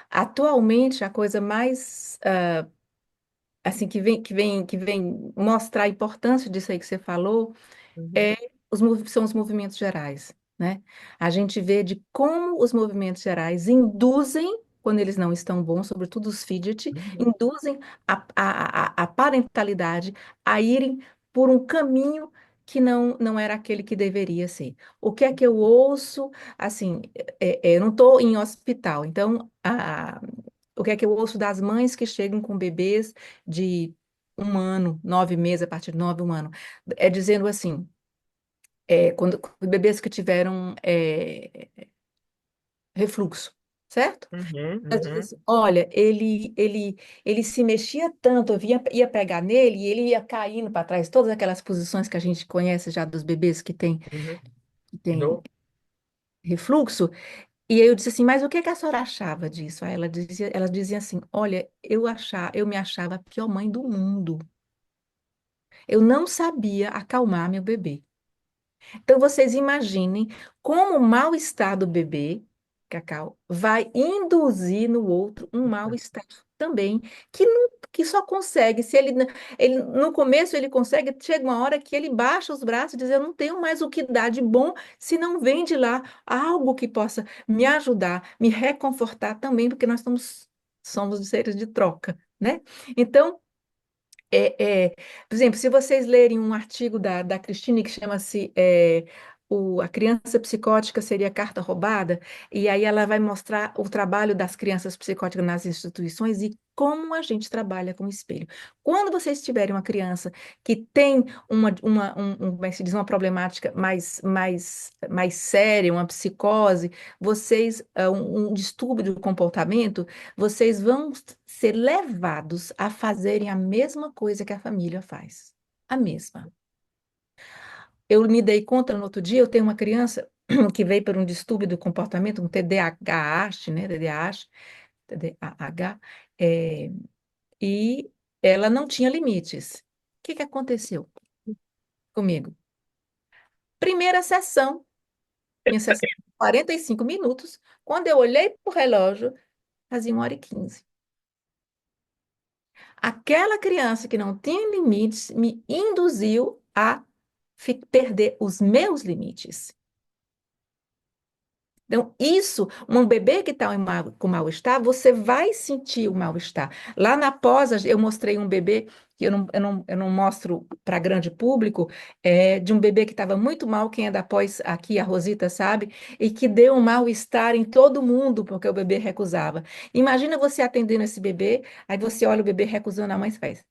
atualmente a coisa mais assim que vem mostrar a importância disso aí que você falou Uhum, é são os movimentos gerais, né? A gente vê de como os movimentos gerais induzem, quando eles não estão bons, sobretudo os fidget, uhum, induzem a parentalidade a irem por um caminho que não era aquele que deveria ser. O que é que eu ouço? Assim, eu não estou em hospital, então, o que é que eu ouço das mães que chegam com bebês de 1 ano, 9 meses, a partir de 9, 1 ano? É dizendo assim, quando bebês que tiveram refluxo, certo? uhum, Ela diz uhum, assim, olha, ele se mexia tanto, ia pegar nele e ele ia caindo para trás, todas aquelas posições que a gente conhece já dos bebês uhum. que têm Do- refluxo. E aí eu disse assim, mas o que que a senhora achava disso? Aí ela dizia assim, olha, eu me achava a pior mãe do mundo. Eu não sabia acalmar meu bebê. Então, vocês imaginem como o mal-estar do bebê, Cacau, vai induzir no outro um mal-estar também, que só consegue, se ele, no começo ele consegue, chega uma hora que ele baixa os braços e diz, eu não tenho mais o que dar de bom, se não vem de lá algo que possa me ajudar, me reconfortar também, porque nós somos seres de troca, né? Então, por exemplo, se vocês lerem um artigo da Christine que chama-se A Criança Psicótica Seria Carta Roubada, e aí ela vai mostrar o trabalho das crianças psicóticas nas instituições e como a gente trabalha com espelho. Quando vocês tiverem uma criança que tem como é que se diz, uma problemática mais séria, uma psicose, um distúrbio do comportamento, vocês vão ser levados a fazerem a mesma coisa que a família faz. A mesma. Eu me dei conta no outro dia, eu tenho uma criança que veio por um distúrbio do comportamento, um TDAH, né? TDAH, é, e ela não tinha limites. O que que aconteceu comigo? Primeira sessão, minha sessão de 45 minutos, quando eu olhei para o relógio, fazia 1h15. Aquela criança que não tinha limites me induziu a perder os meus limites. Então, um bebê que está com mal-estar, você vai sentir o mal-estar. Lá na pós, eu mostrei um bebê, que eu não mostro para grande público, de um bebê que estava muito mal, quem é da pós aqui, a Rosita sabe, e que deu um mal-estar em todo mundo, porque o bebê recusava. Imagina você atendendo esse bebê, aí você olha o bebê recusando, a mãe faz.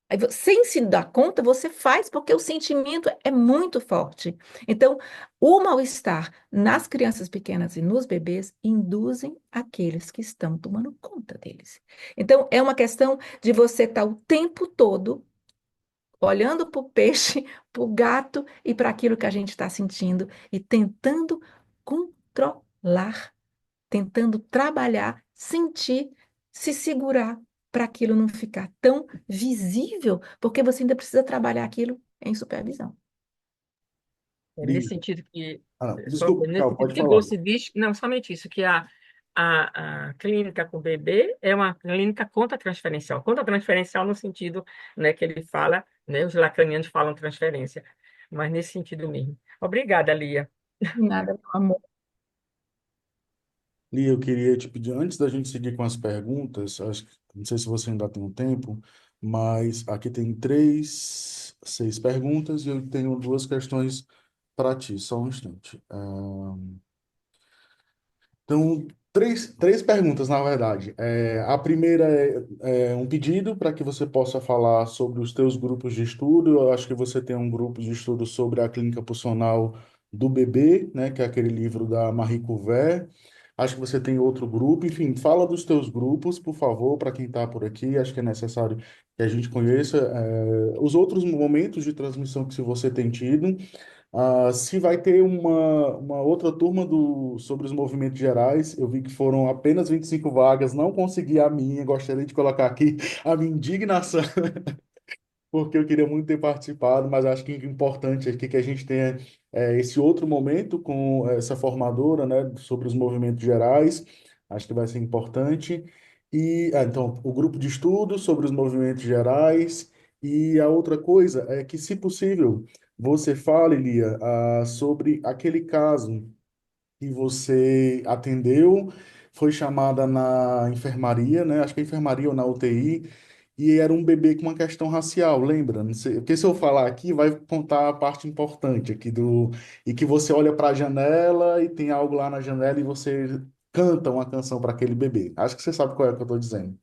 Aí, sem se dar conta, você faz porque o sentimento é muito forte. Então, o mal-estar nas crianças pequenas e nos bebês induzem aqueles que estão tomando conta deles. Então, é uma questão de você estar o tempo todo olhando para o peixe, para o gato e para aquilo que a gente está sentindo e tentando controlar, tentando trabalhar, sentir, se segurar para aquilo não ficar tão visível, porque você ainda precisa trabalhar aquilo em supervisão. É nesse Lia. sentido que, Ah, não. só, Desculpa, nesse Cal, sentido pode que falar. Dulce diz, não, somente isso, que a clínica com bebê é uma clínica contra-transferencial. Contra-transferencial no sentido, né, que ele fala, né, os lacanianos falam transferência, mas nesse sentido mesmo. Obrigada, Lia. Nada, meu amor. Lia, eu queria te pedir, antes da gente seguir com as perguntas, acho que, não sei se você ainda tem um tempo, mas aqui tem 6 perguntas e eu tenho 2 questões para ti, só um instante. Então, três perguntas, na verdade. A primeira é um pedido para que você possa falar sobre os teus grupos de estudo. Eu acho que você tem um grupo de estudo sobre a clínica pulsional do bebê, né, que é aquele livro da Marie Couvert. Acho que você tem outro grupo. Enfim, fala dos teus grupos, por favor, para quem está por aqui. Acho que é necessário que a gente conheça os outros momentos de transmissão que se você tem tido. Se vai ter uma outra turma sobre os movimentos gerais, eu vi que foram apenas 25 vagas, não consegui a minha, gostaria de colocar aqui a minha indignação, porque eu queria muito ter participado, mas acho que o importante é que a gente tenha esse outro momento com essa formadora, né, sobre os movimentos gerais, acho que vai ser importante. Então, o grupo de estudo sobre os movimentos gerais, e a outra coisa é que, se possível, você fale, Lia, sobre aquele caso que você atendeu, foi chamada na enfermaria, né? Acho que é enfermaria ou na UTI, e era um bebê com uma questão racial, lembra? Não sei, porque se eu falar aqui, vai contar a parte importante aqui e que você olha para a janela e tem algo lá na janela e você canta uma canção para aquele bebê. Acho que você sabe qual é que eu estou dizendo.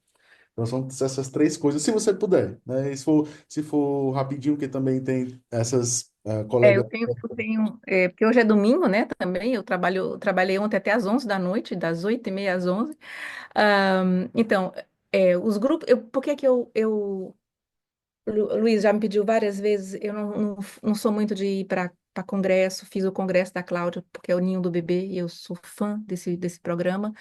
Então são essas 3 coisas, se você puder, né? E se for rapidinho, que também tem essas colegas. Porque hoje é domingo, né, também, trabalhei ontem até às 11 da noite, das 8h30 às 11. Então, os grupos, por que que Luiz já me pediu várias vezes, eu não sou muito de ir para congresso, fiz o congresso da Cláudia, porque é o Ninho do Bebê, e eu sou fã desse programa,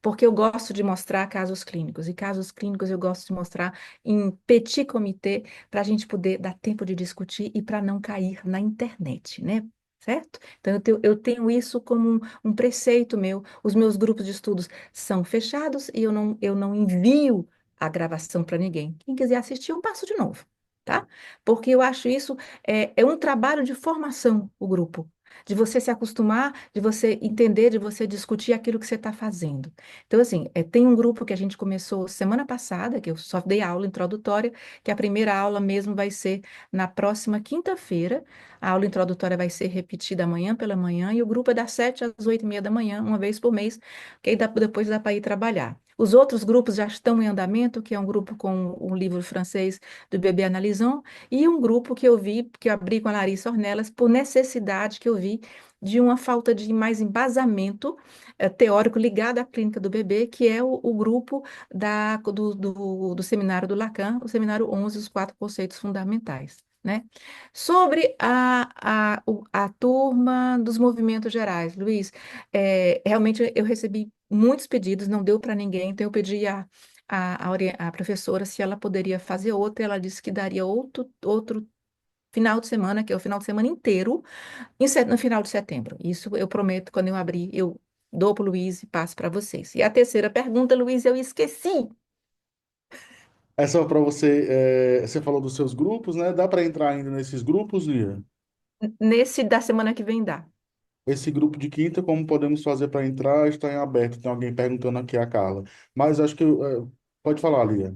porque eu gosto de mostrar casos clínicos, e casos clínicos eu gosto de mostrar em petit comité, para a gente poder dar tempo de discutir e para não cair na internet, né? Certo? Então, eu tenho isso como um preceito meu. Os meus grupos de estudos são fechados e eu não envio a gravação para ninguém. Quem quiser assistir, eu passo de novo, tá? Porque eu acho isso é um trabalho de formação, o grupo. De você se acostumar, de você entender, de você discutir aquilo que você está fazendo. Então, assim, tem um grupo que a gente começou semana passada, que eu só dei aula introdutória, que a primeira aula mesmo vai ser na próxima quinta-feira. A aula introdutória vai ser repetida amanhã pela manhã, e o grupo é das 7 às 8h30 da manhã, uma vez por mês, que aí depois dá para ir trabalhar. Os outros grupos já estão em andamento, que é um grupo com um livro francês do Bebê Analisant, e um grupo que eu vi, que eu abri com a Larissa Ornelas, por necessidade que eu vi de uma falta de mais embasamento teórico ligado à clínica do bebê, que é o grupo do seminário do Lacan, o seminário 11, os 4 conceitos fundamentais. Né? Sobre a turma dos movimentos gerais, Luiz, realmente eu recebi muitos pedidos, não deu para ninguém, então eu pedi a professora se ela poderia fazer outra, ela disse que daria outro final de semana, que é o final de semana inteiro, no final de setembro. Isso eu prometo, quando eu abrir, eu dou para o Luiz e passo para vocês. E a terceira pergunta, Luiz, eu esqueci. É só para você. Você falou dos seus grupos, né? Dá para entrar ainda nesses grupos, Lia? Nesse da semana que vem dá. Esse grupo de quinta, como podemos fazer para entrar, está em aberto. Tem alguém perguntando aqui a Carla. Mas acho que. Pode falar, Lia.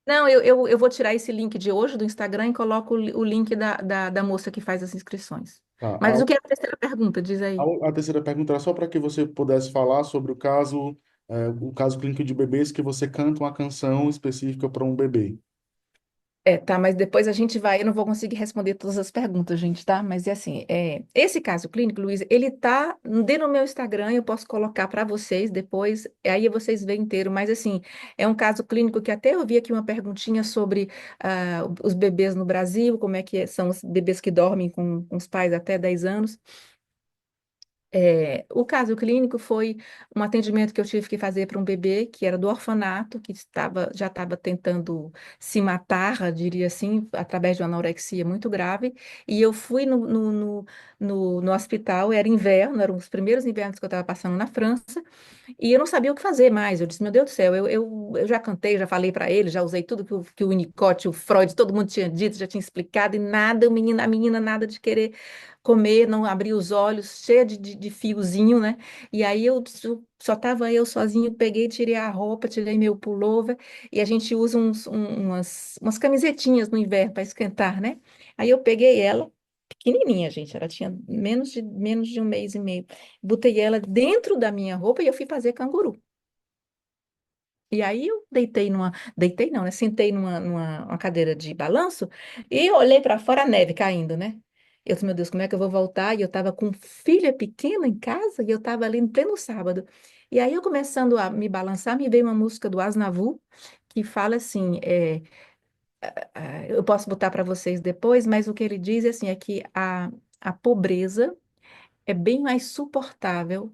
Não, eu vou tirar esse link de hoje do Instagram e coloco o link da moça que faz as inscrições. Tá. Mas o que é a terceira pergunta? Diz aí. A terceira pergunta era só para que você pudesse falar sobre o caso clínico de bebês, que você canta uma canção específica para um bebê. Tá, mas depois a gente vai, eu não vou conseguir responder todas as perguntas, gente, tá? Mas é assim, esse caso clínico, Luiz, ele tá dentro do meu Instagram, eu posso colocar para vocês depois, aí vocês veem inteiro, mas assim, é um caso clínico que até eu vi aqui uma perguntinha sobre os bebês no Brasil, como é que são os bebês que dormem com os pais até 10 anos. O caso clínico foi um atendimento que eu tive que fazer para um bebê que era do orfanato, que já estava tentando se matar, diria assim, através de uma anorexia muito grave. E eu fui no hospital, era inverno, eram os primeiros invernos que eu estava passando na França, e eu não sabia o que fazer mais. Eu disse, meu Deus do céu, eu já cantei, já falei para ele, já usei tudo que o Winnicott, o Freud, todo mundo tinha dito, já tinha explicado, e nada, a menina nada de querer comer, não abrir os olhos, cheia de de fiozinho, né? E aí só tava eu sozinho, peguei, tirei a roupa, tirei meu pullover, e a gente usa umas camisetinhas no inverno para esquentar, né? Aí eu peguei ela, pequenininha, gente, ela tinha menos de um mês e meio. Botei ela dentro da minha roupa e eu fui fazer canguru. E aí eu deitei não, né? Sentei numa uma cadeira de balanço e olhei para fora a neve caindo, né? Eu disse, meu Deus, como é que eu vou voltar? E eu estava com filha pequena em casa e eu estava ali no pleno sábado. E aí eu começando a me balançar, me veio uma música do Asnavu que fala assim, eu posso botar para vocês depois, mas o que ele diz assim, é que a pobreza é bem mais suportável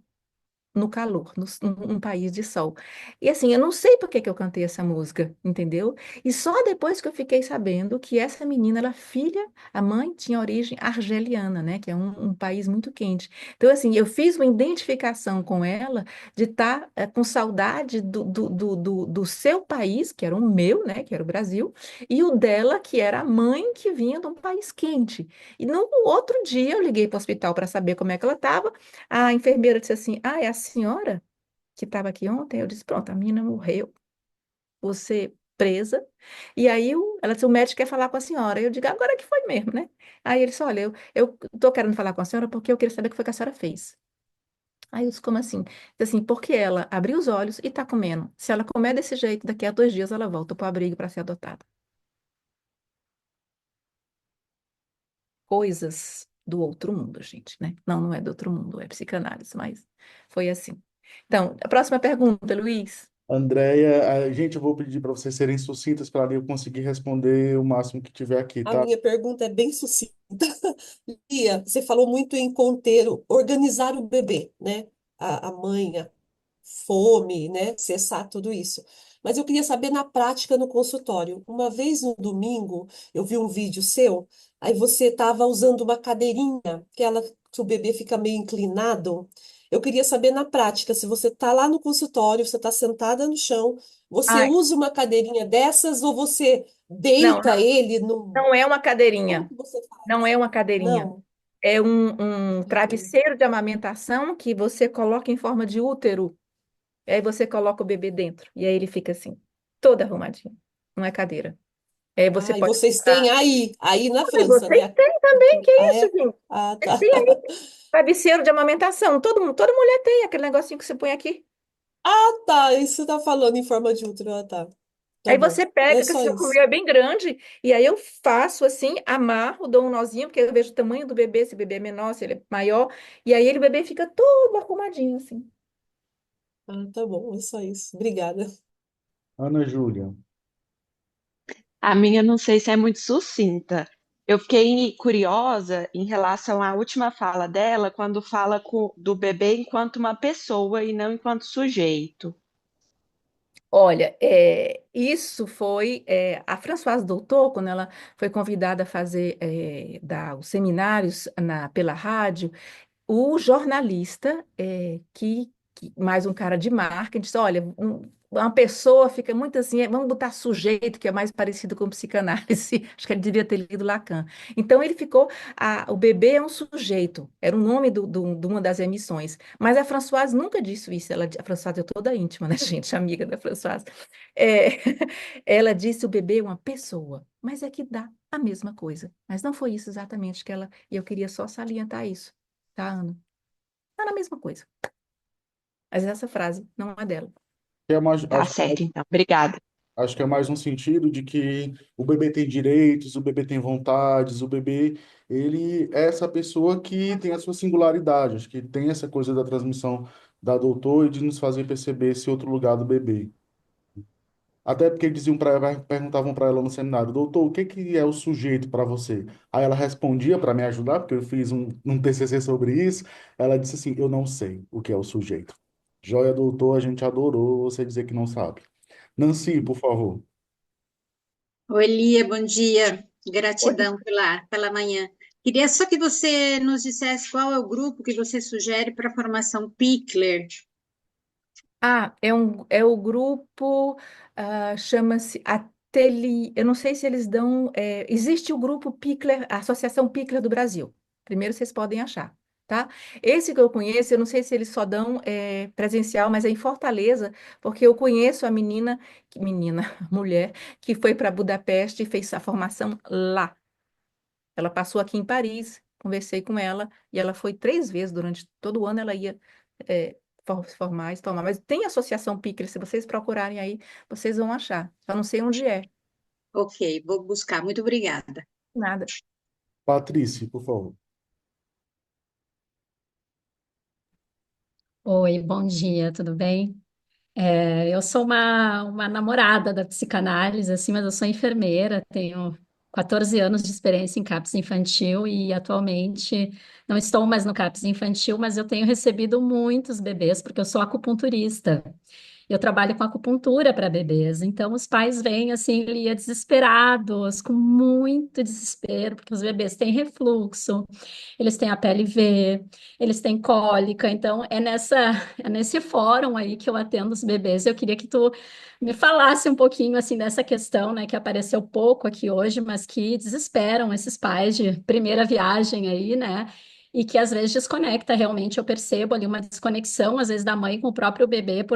no calor, num país de sol. E assim, eu não sei por que que eu cantei essa música, entendeu? E só depois que eu fiquei sabendo que essa menina, ela é filha, a mãe tinha origem argeliana, né? Que é um país muito quente. Então, assim, eu fiz uma identificação com ela de estar com saudade do seu país, que era o meu, né? Que era o Brasil, e o dela, que era a mãe que vinha de um país quente. E no outro dia eu liguei para o hospital para saber como é que ela estava. A enfermeira disse assim: Ah, é a senhora que estava aqui ontem? Eu disse: Pronto, a menina morreu, você presa. E aí ela disse: O médico quer falar com a senhora. Eu digo: Agora que foi mesmo, né? Aí ele disse: Olha, eu estou querendo falar com a senhora porque eu queria saber o que foi que a senhora fez. Aí eu disse: Como assim? Disse assim: Porque ela abriu os olhos e está comendo. Se ela comer desse jeito, daqui a 2 dias ela volta para o abrigo para ser adotada. Coisas do outro mundo, gente, né? Não, não é do outro mundo, é psicanálise, mas foi assim. Então, a próxima pergunta, Luiz. Andréia, gente, eu vou pedir para vocês serem sucintas para eu conseguir responder o máximo que tiver aqui, A tá? minha pergunta é bem sucinta. Lia, você falou muito em conter, organizar o bebê, né? A mãe, a fome, né? Cessar tudo isso. Mas eu queria saber na prática no consultório. Uma vez no domingo, eu vi um vídeo seu, aí você estava usando uma cadeirinha, que o bebê fica meio inclinado. Eu queria saber na prática, se você está lá no consultório, você está sentada no chão, você Ai, usa uma cadeirinha dessas ou você não, deita não, ele no. não é uma Como cadeirinha. que você Não faz? é uma cadeirinha. Não. É um travesseiro de amamentação que você coloca em forma de útero. E aí você coloca o bebê dentro. E aí ele fica assim, todo arrumadinho. Não é cadeira. Aí você Ah, e pode vocês têm comprar. aí na Mas França, vocês né? têm também, que Ah, isso, é? gente? Ah, Vocês tá. têm aí travesseiro de amamentação. Toda mulher tem aquele negocinho que você põe aqui. Ah, tá. Isso você tá falando em forma de útero. Ah, tá. Tá Aí bom. você É pega, que só esse meu isso. é bem grande, e aí eu faço assim, amarro, dou um nozinho, porque eu vejo o tamanho do bebê, se o bebê é menor, se ele é maior, e aí o bebê fica todo arrumadinho, assim. Ah, tá bom. É só isso. Obrigada. Ana Júlia. A minha não sei se é muito sucinta. Eu fiquei curiosa em relação à última fala dela, quando fala do bebê enquanto uma pessoa e não enquanto sujeito. Olha, isso foi a Françoise Doutor, quando ela foi convidada a fazer dar os seminários pela rádio. O jornalista, mais um cara de marketing, disse: Olha, uma pessoa fica muito assim, vamos botar sujeito, que é mais parecido com psicanálise. Acho que ele devia ter lido Lacan. Então, ele ficou. O bebê é um sujeito, era o nome de uma das emissões. Mas a Françoise nunca disse isso. A Françoise é toda íntima, né, gente? Amiga da Françoise. É, ela disse: o bebê é uma pessoa, mas é que dá a mesma coisa. Mas não foi isso exatamente que ela. E eu queria só salientar isso, tá, Ana? Tá na mesma coisa. Mas essa frase não é dela. Que é mais, Tá certo, então. Obrigada. acho que é mais um sentido de que o bebê tem direitos, o bebê tem vontades, o bebê, ele é essa pessoa que tem a sua singularidade, acho que tem essa coisa da transmissão da doutor e de nos fazer perceber esse outro lugar do bebê. Até porque diziam para ela, perguntavam para ela no seminário: doutor, o que que é o sujeito para você? Aí ela respondia para me ajudar, porque eu fiz um TCC sobre isso. Ela disse assim: eu não sei o que é o sujeito. Joia, doutor, a gente adorou você dizer que não sabe. Nancy, por favor. Oi, Lia, bom dia. Oi. Gratidão pela manhã. Queria só que você nos dissesse qual é o grupo que você sugere para a formação Pickler. É o grupo, chama-se Ateli. Eu não sei se eles dão. Existe o grupo Pickler, a Associação Pickler do Brasil. Primeiro vocês podem achar. tá? Esse que eu conheço, eu não sei se eles só dão presencial, mas é em Fortaleza, porque eu conheço a menina, mulher, que foi para Budapeste e fez a formação lá. Ela passou aqui em Paris, conversei com ela, e ela foi 3 vezes durante todo o ano, ela ia se formar, e se formar. Mas tem a Associação Picre, se vocês procurarem aí, vocês vão achar. Só não sei onde é. Ok, vou buscar. Muito obrigada. Nada. Patrícia, por favor. Oi, bom dia, tudo bem? Eu sou uma namorada da psicanálise, assim, mas eu sou enfermeira, tenho 14 anos de experiência em CAPS infantil e atualmente não estou mais no CAPS infantil, mas eu tenho recebido muitos bebês porque eu sou acupunturista. Eu trabalho com acupuntura para bebês, então os pais vêm assim, ali, desesperados, com muito desespero, porque os bebês têm refluxo, eles têm a pele V, eles têm cólica, então é nesse fórum aí que eu atendo os bebês. Eu queria que tu me falasse um pouquinho assim dessa questão, né, que apareceu pouco aqui hoje, mas que desesperam esses pais de primeira viagem aí, né? E que às vezes desconecta realmente, eu percebo ali uma desconexão, às vezes, da mãe com o próprio bebê,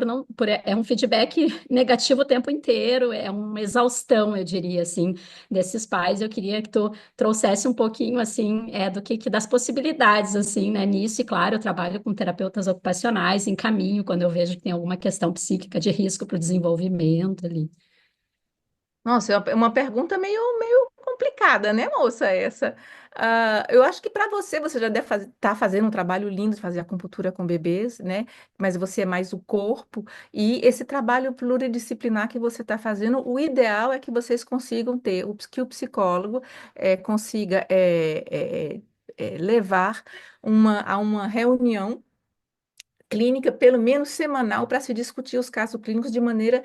é um feedback negativo o tempo inteiro, é uma exaustão, eu diria assim, desses pais. Eu queria que tu trouxesse um pouquinho assim do que das possibilidades assim, né, nisso. E claro, eu trabalho com terapeutas ocupacionais, encaminho quando eu vejo que tem alguma questão psíquica de risco para o desenvolvimento ali. Nossa, é uma pergunta meio complicada, né, moça, essa? Eu acho que para você, você já deve estar fazendo um trabalho lindo de fazer acupuntura com bebês, né? Mas você é mais o corpo. E esse trabalho pluridisciplinar que você está fazendo, o ideal é que vocês consigam ter, que o psicólogo consiga levar a uma reunião clínica, pelo menos semanal, para se discutir os casos clínicos de maneira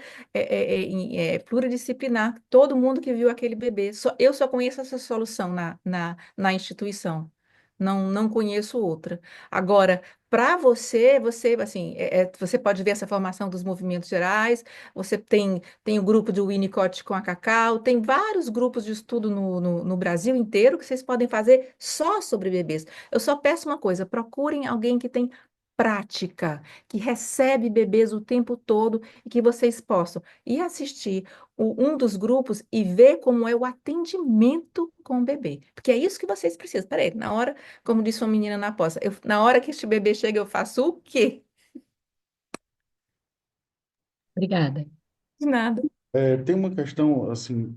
pluridisciplinar. Todo mundo que viu aquele bebê. Eu só conheço essa solução na instituição. Não conheço outra. Agora, para você, assim, você pode ver essa formação dos movimentos gerais, você tem o grupo do Winnicott com a Cacau, tem vários grupos de estudo no Brasil inteiro que vocês podem fazer só sobre bebês. Eu só peço uma coisa, procurem alguém que tem prática, que recebe bebês o tempo todo e que vocês possam ir assistir um dos grupos e ver como é o atendimento com o bebê. Porque é isso que vocês precisam. Peraí, na hora, como disse uma menina na poça, na hora que este bebê chega, eu faço o quê? Obrigada. De nada. Tem uma questão, assim,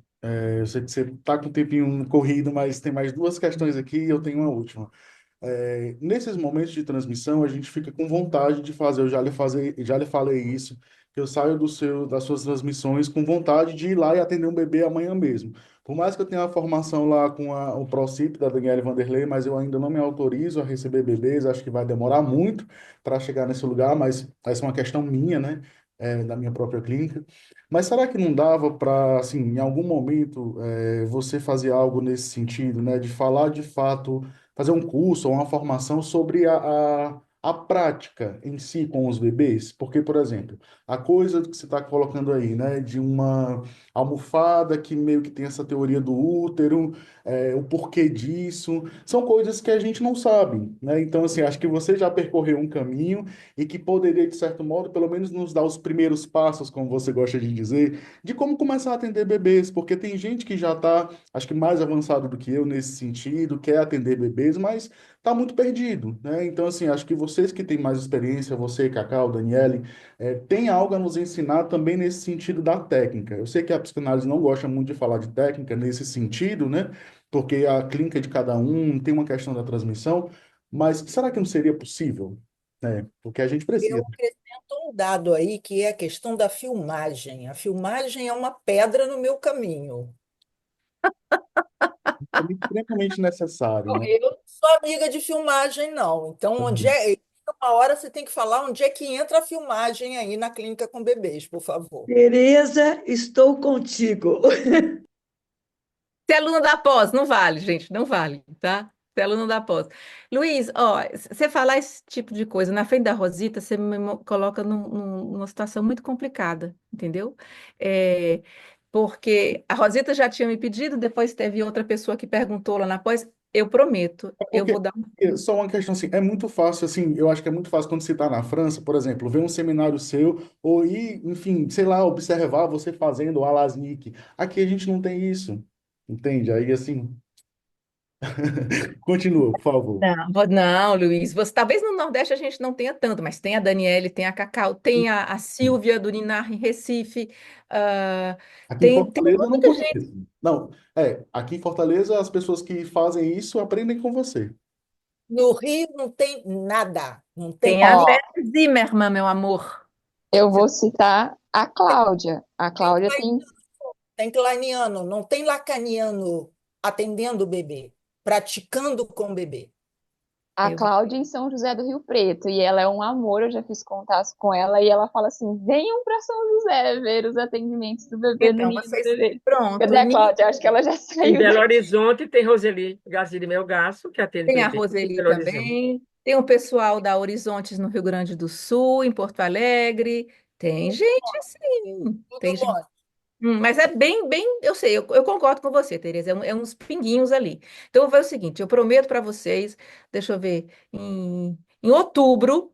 eu sei que você está com o tempinho corrido, mas tem mais duas questões aqui e eu tenho uma última. Nesses momentos de transmissão, a gente fica com vontade de fazer, já lhe falei isso, que eu saio das suas transmissões com vontade de ir lá e atender um bebê amanhã mesmo. Por mais que eu tenha a formação lá com o Procip da Daniele Vanderlei, mas eu ainda não me autorizo a receber bebês, acho que vai demorar muito para chegar nesse lugar, mas essa é uma questão minha, né? Da minha própria clínica. Mas será que não dava para, assim, em algum momento, você fazer algo nesse sentido, né? De falar de fato fazer um curso ou uma formação sobre a prática em si com os bebês? Porque, por exemplo, a coisa que você está colocando aí, né, de uma almofada que meio que tem essa teoria do útero, o porquê disso, são coisas que a gente não sabe, né? Então, assim, acho que você já percorreu um caminho e que poderia, de certo modo, pelo menos nos dar os primeiros passos, como você gosta de dizer, de como começar a atender bebês, porque tem gente que já está, acho que mais avançado do que eu nesse sentido, quer atender bebês, mas está muito perdido, né? Então, assim, acho que vocês que têm mais experiência, você, Cacau, Daniele, tem algo a nos ensinar também nesse sentido da técnica. Eu sei que a psicanálise não gosta muito de falar de técnica nesse sentido, né? Porque a clínica de cada um tem uma questão da transmissão, mas será que não seria possível? Porque a gente Eu precisa. acrescento um dado aí, que é a questão da filmagem. A filmagem é uma pedra no meu caminho. É extremamente necessário, Não, né? eu não sou amiga de filmagem, não. Então, uma hora você tem que falar onde é que entra a filmagem aí na clínica com bebês, por favor. Tereza, estou contigo. Ser aluno da pós, não vale, gente, não vale, tá? Ser aluno da pós. Luiz, ó, você falar esse tipo de coisa na frente da Rosita, você coloca numa situação muito complicada, entendeu? Porque a Rosita já tinha me pedido, depois teve outra pessoa que perguntou lá na pós. eu prometo, eu Porque vou dar só uma questão assim, é muito fácil assim, eu acho que é muito fácil quando você está na França, por exemplo, ver um seminário seu ou ir, enfim, sei lá, observar você fazendo o Alasnik. Aqui a gente não tem isso, entende? Aí assim, continua, por favor. Não, não, Luiz, você, talvez no Nordeste a gente não tenha tanto, mas tem a Daniele, tem a Cacau, tem a Silvia do Ninar em Recife, ah, Aqui em tem Fortaleza eu não muita gente. conheço. Não, aqui em Fortaleza as pessoas que fazem isso aprendem com você. No Rio não tem nada, não tem Tem a Ó, nada. Vera Zimmermann, meu amor. eu vou citar a Cláudia. A Tem Cláudia tem. kleiniano, não tem lacaniano atendendo o bebê, praticando com o bebê. A Eu vou- Cláudia em São José do Rio Preto, e ela é um amor, eu já fiz contato com ela, e ela fala assim: venham para São José ver os atendimentos do bebê no Então, ninho do vocês, bebê. pronto, Cadê a Cláudia? Acho que ela já Em saiu Belo daqui. Horizonte tem Roseli Gaziri Melgaço, que atende tem a bebê em Roseli Belo Horizonte. também, tem o pessoal da Horizontes no Rio Grande do Sul, em Porto Alegre, tem gente assim, Tudo tem gente. longe. Mas é bem, eu sei, eu concordo com você, Tereza, é uns pinguinhos ali. Então, eu vou fazer o seguinte, eu prometo para vocês, deixa eu ver, em outubro,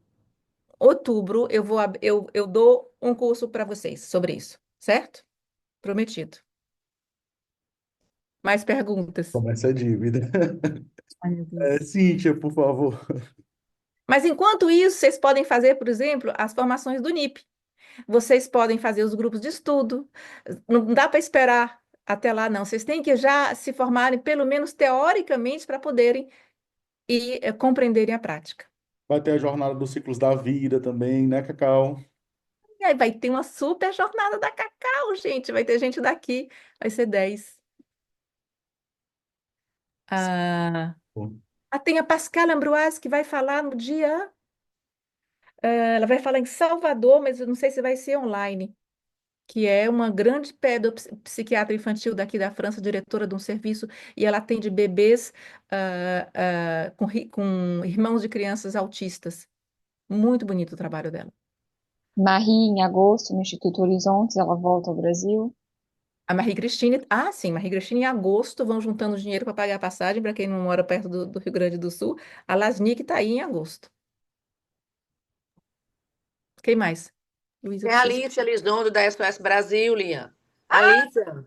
eu dou um curso para vocês sobre isso, certo? Prometido. Mais perguntas? Começa a dívida. Ai, meu Deus. Cíntia, por favor. Mas enquanto isso, vocês podem fazer, por exemplo, as formações do NIP. Vocês podem fazer os grupos de estudo. Não dá para esperar até lá, não. Vocês têm que já se formarem, pelo menos teoricamente, para poderem e compreenderem a prática. Vai ter a jornada dos ciclos da vida também, né, Cacau? E aí vai ter uma super jornada da Cacau, gente. Vai ter gente daqui, vai ser 10. Ah, tem a Pascal Ambroise que vai falar no dia. Ela vai falar em Salvador, mas eu não sei se vai ser online. Que é uma grande pedopsiquiatra infantil daqui da França, diretora de um serviço, e ela atende bebês com irmãos de crianças autistas. Muito bonito o trabalho dela. Marie, em agosto, no Instituto Horizontes, ela volta ao Brasil. A Marie Christine, sim, Marie Christine em agosto vão juntando dinheiro para pagar a passagem para quem não mora perto do Rio Grande do Sul. A Lasnik está aí em agosto. Quem mais? Luísa, Tem a você. Alicia Lizondo da SOS Brasil, Lian. Alicia,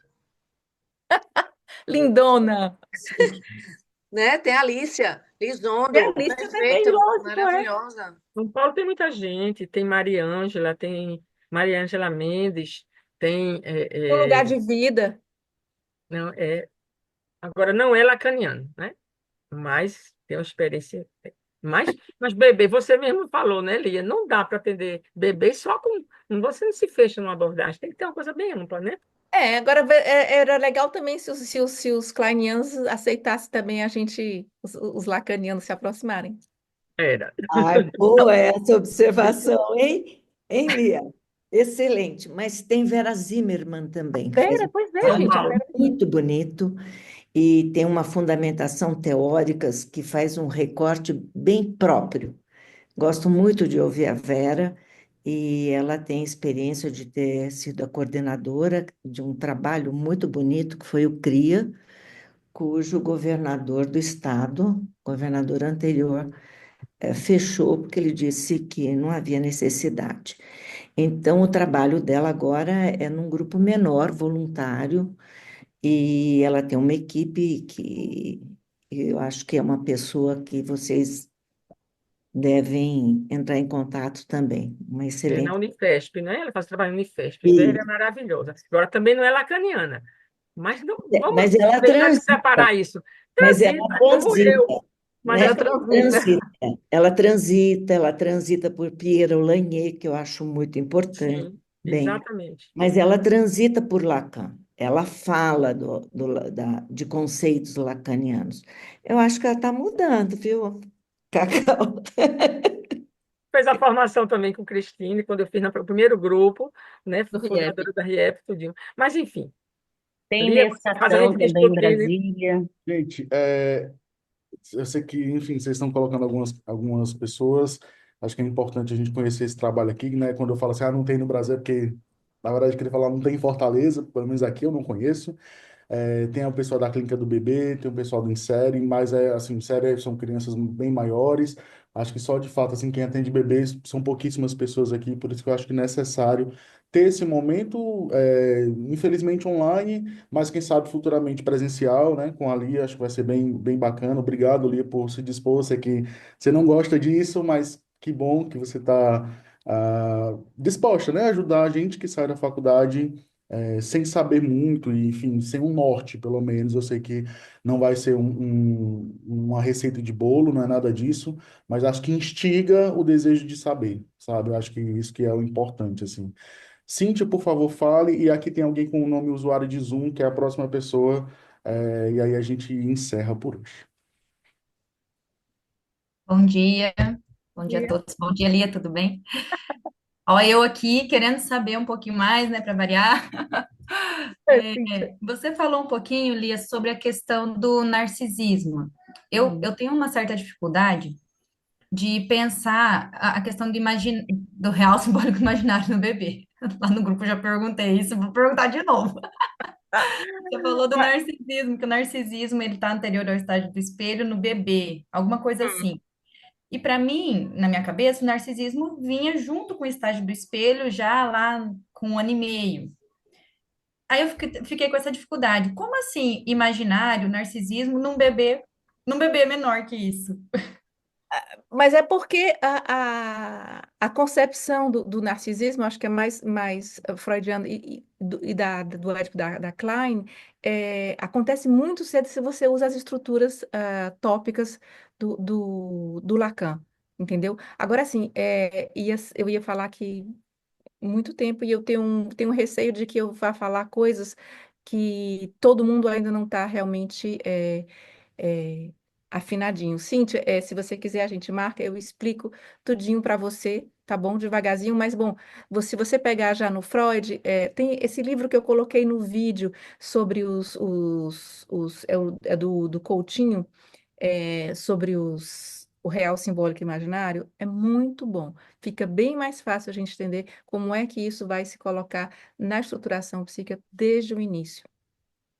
Lindona! né? Tem a Alicia E a Lizondo, Alicia também, perfeita, lógico, é. maravilhosa. São Paulo tem muita gente, tem Maria Ângela Mendes, tem Um lugar de vida. não é agora não é lacaniano, né? Mas tem uma experiência. Mas bebê, você mesmo falou, né, Lia? Não dá para atender bebê só com. Você não se fecha numa abordagem, tem que ter uma coisa bem ampla, né? Agora era legal também se os kleinianos aceitassem também a gente, os lacanianos se aproximarem. Era. Ai, boa essa observação, hein? Hein, Lia? Excelente. Mas tem Vera Zimmermann também, que faz Vera, um pois é, São gente, a Paulo. Vera. muito bonito e tem uma fundamentação teórica que faz um recorte bem próprio. Gosto muito de ouvir a Vera e ela tem experiência de ter sido a coordenadora de um trabalho muito bonito que foi o CRIA, cujo governador do estado, governador anterior, fechou porque ele disse que não havia necessidade. Então, o trabalho dela agora é num grupo menor, voluntário, e ela tem uma equipe que eu acho que é uma pessoa que vocês devem entrar em contato também. Uma É na excelente. Unifesp, né? Ela faz trabalho na Unifesp. Vera é Isso. maravilhosa. Agora também não é lacaniana. Mas não, vamos Mas ela deixar de transita, separar isso. mas ela Transita, como transita, eu. Mas né? ela Ela transita. transita. Ela transita por Pierre Lanier, que eu acho muito importante, Sim, bem, exatamente. mas ela transita por Lacan. Ela fala de conceitos lacanianos. Eu acho que ela está mudando, viu, Cacau? Fez a formação também com Cristine, quando eu fiz o primeiro grupo, né? Do Fundadora RIEP. da RIEP, tudinho. Mas, enfim, Tem Lia, você faz a nestação gente também em discutir, né? Brasília. Gente, eu sei que, enfim, vocês estão colocando algumas pessoas. Acho que é importante a gente conhecer esse trabalho aqui, né? Quando eu falo assim, não tem no Brasil, é porque, na verdade, eu queria falar, não tem em Fortaleza, pelo menos aqui eu não conheço. Tem o pessoal da clínica do bebê, tem o pessoal do Insere, mas assim, Insere são crianças bem maiores. Acho que só de fato, assim, quem atende bebês são pouquíssimas pessoas aqui, por isso que eu acho que é necessário ter esse momento, infelizmente online, mas quem sabe futuramente presencial, né, com a Lia, acho que vai ser bem bacana. Obrigado, Lia, por se dispor. Sei que você não gosta disso, mas que bom que você está disposta, né, a ajudar a gente que sai da faculdade sem saber muito, e, enfim, sem um norte, pelo menos. Eu sei que não vai ser uma receita de bolo, não é nada disso, mas acho que instiga o desejo de saber, sabe? Eu acho que isso que é o importante, assim. Cíntia, por favor, fale, e aqui tem alguém com o nome usuário de Zoom, que é a próxima pessoa, e aí a gente encerra por hoje. Bom dia, bom dia a todos. Bom dia, Lia, tudo bem? Ó, eu aqui querendo saber um pouquinho mais, né, para variar. Cíntia. Você falou um pouquinho, Lia, sobre a questão do narcisismo. Eu tenho uma certa dificuldade de pensar a questão do real simbólico imaginário no bebê. Lá no grupo eu já perguntei isso, vou perguntar de novo. Você falou do narcisismo, que o narcisismo ele está anterior ao estágio do espelho no bebê, alguma coisa assim. E para mim, na minha cabeça, o narcisismo vinha junto com o estágio do espelho, já lá com 1 ano e meio. Aí eu fiquei com essa dificuldade. Como assim, imaginário, narcisismo num bebê menor que isso? Mas é porque a concepção do narcisismo, acho que é mais freudiana e do Édipo da Klein, acontece muito cedo se você usa as estruturas tópicas do Lacan, entendeu? Agora, assim, eu ia falar que muito tempo e eu tenho um receio de que eu vá falar coisas que todo mundo ainda não está realmente é, afinadinho. Cíntia, se você quiser, a gente marca, eu explico tudinho para você, tá bom? Devagarzinho, mas bom, se você pegar já no Freud, tem esse livro que eu coloquei no vídeo sobre do Coutinho, sobre o real simbólico imaginário, é muito bom. Fica bem mais fácil a gente entender como é que isso vai se colocar na estruturação psíquica desde o início.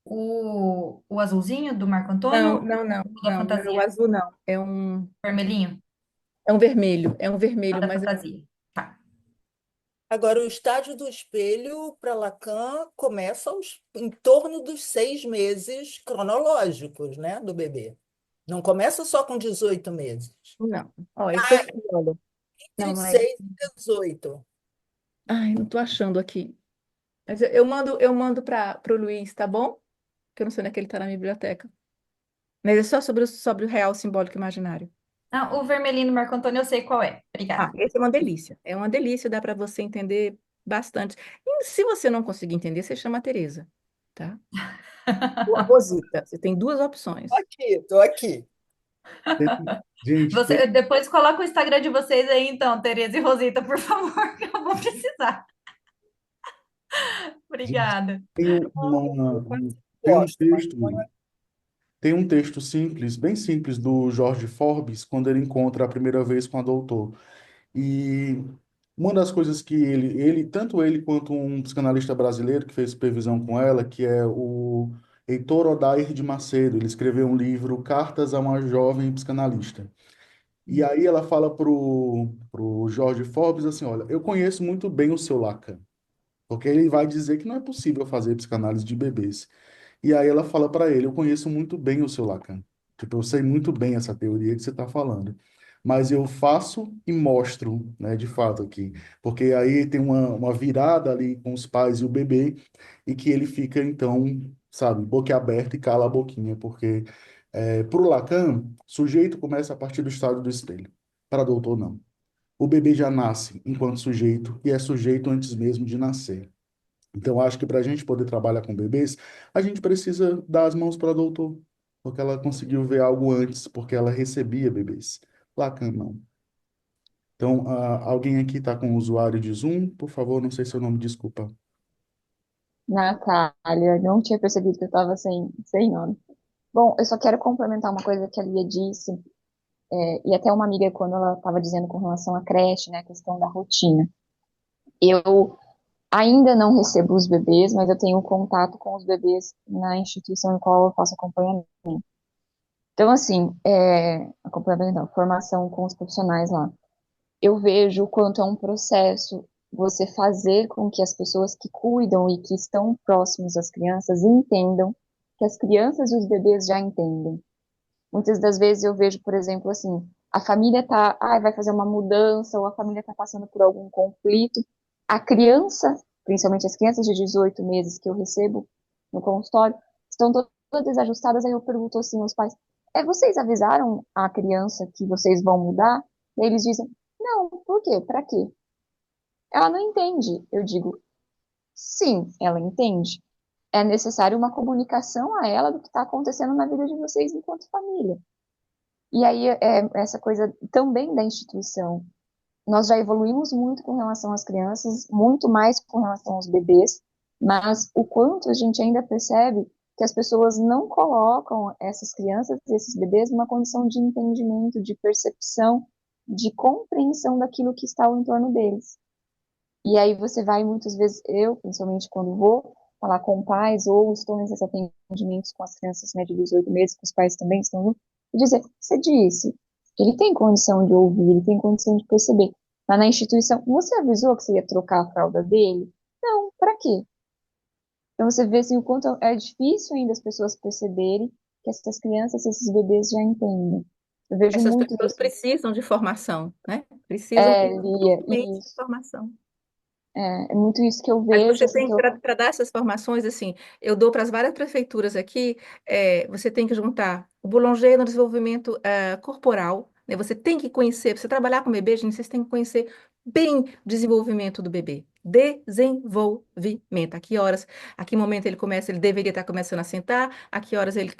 O azulzinho do Marco Não, Antônio não, não, ou da não, não é o fantasia? azul, não. Vermelhinho? É um Ah, vermelho, da mas fantasia. Tá. Agora, o estágio do espelho, para Lacan, começa em torno dos 6 meses cronológicos, né, do bebê. Não começa só com 18 meses. não. Ó, eu tô aqui, olha. Não, Entre não é. 6 e 18. Ai, não tô achando aqui. Mas eu mando para o Luiz, tá bom? Que eu não sei onde é que ele tá na minha biblioteca. Mas é só sobre o real simbólico imaginário. Ah, o vermelhinho do Marco Antônio eu sei qual é. Ah, Obrigada. esse é uma delícia. É uma delícia, dá para você entender bastante. E se você não conseguir entender, você chama a Tereza, tá? Ou a Rosita. Você tem duas opções. Aqui, estou aqui. Gente, Depois coloca o Instagram de vocês aí, então, Tereza e Rosita, por favor, que eu vou precisar. gente, Obrigada. tem tem um Gosto, mas texto, tem um texto simples, bem simples, do Jorge Forbes, quando ele encontra a primeira vez com a doutor. E uma das coisas que tanto ele quanto um psicanalista brasileiro que fez supervisão com ela, que é o Heitor Odair de Macedo, ele escreveu um livro, Cartas a uma Jovem Psicanalista. E aí ela fala pro Jorge Forbes assim, olha, eu conheço muito bem o seu Lacan, porque ele vai dizer que não é possível fazer psicanálise de bebês. E aí ela fala para ele, eu conheço muito bem o seu Lacan. Tipo, eu sei muito bem essa teoria que você está falando. Mas eu faço e mostro, né, de fato aqui. Porque aí tem uma virada ali com os pais e o bebê, e que ele fica, então, sabe, boquiaberto e cala a boquinha. Porque, para o Lacan, sujeito começa a partir do estado do espelho. Para doutor, não. O bebê já nasce enquanto sujeito e é sujeito antes mesmo de nascer. Então, acho que para a gente poder trabalhar com bebês, a gente precisa dar as mãos para a doutor, porque ela conseguiu ver algo antes, porque ela recebia bebês. Lacan, não. Então, alguém aqui está com o usuário de Zoom? Por favor, não sei seu nome, desculpa. Natália, não tinha percebido que eu estava sem nome. Bom, eu só quero complementar uma coisa que a Lia disse, e até uma amiga, quando ela estava dizendo com relação à creche, né, a questão da rotina. Eu Ainda não recebo os bebês, mas eu tenho contato com os bebês na instituição em qual eu faço acompanhamento. Então, assim, acompanhamento não, formação com os profissionais lá. Eu vejo o quanto é um processo você fazer com que as pessoas que cuidam e que estão próximos às crianças entendam que as crianças e os bebês já entendem. Muitas das vezes eu vejo, por exemplo, assim, a família vai fazer uma mudança ou a família está passando por algum conflito. A criança, principalmente as crianças de 18 meses que eu recebo no consultório, estão todas desajustadas. Aí eu pergunto assim aos pais: vocês avisaram a criança que vocês vão mudar? E eles dizem: não, por quê? Para quê? Ela não entende. Eu digo: sim, ela entende. É necessário uma comunicação a ela do que está acontecendo na vida de vocês enquanto família. E aí, essa coisa também da instituição. Nós já evoluímos muito com relação às crianças, muito mais com relação aos bebês, mas o quanto a gente ainda percebe que as pessoas não colocam essas crianças e esses bebês numa condição de entendimento, de percepção, de compreensão daquilo que está ao entorno deles. E aí você vai, muitas vezes, eu, principalmente quando vou falar com pais, ou estou nesses atendimentos com as crianças, né, de 18 meses, que os pais também estão, e dizer: você disse, ele tem condição de ouvir, ele tem condição de perceber. Mas na instituição, você avisou que você ia trocar a fralda dele? Não, para quê? Então você vê assim, o quanto é difícil ainda as pessoas perceberem que essas crianças, esses bebês já entendem. Eu vejo Essas muito pessoas isso. precisam de formação, né? Precisam Lia, urgentemente de isso. formação. É muito isso que eu Mas vejo, você assim, tem, para dar essas formações, assim, eu dou para as várias prefeituras aqui, você tem que juntar o boulanger no desenvolvimento corporal, né? Você tem que conhecer, para você trabalhar com bebê, gente, vocês têm que conhecer bem o desenvolvimento do bebê. Desenvolvimento. A que momento ele começa, ele deveria estar começando a sentar, a que horas ele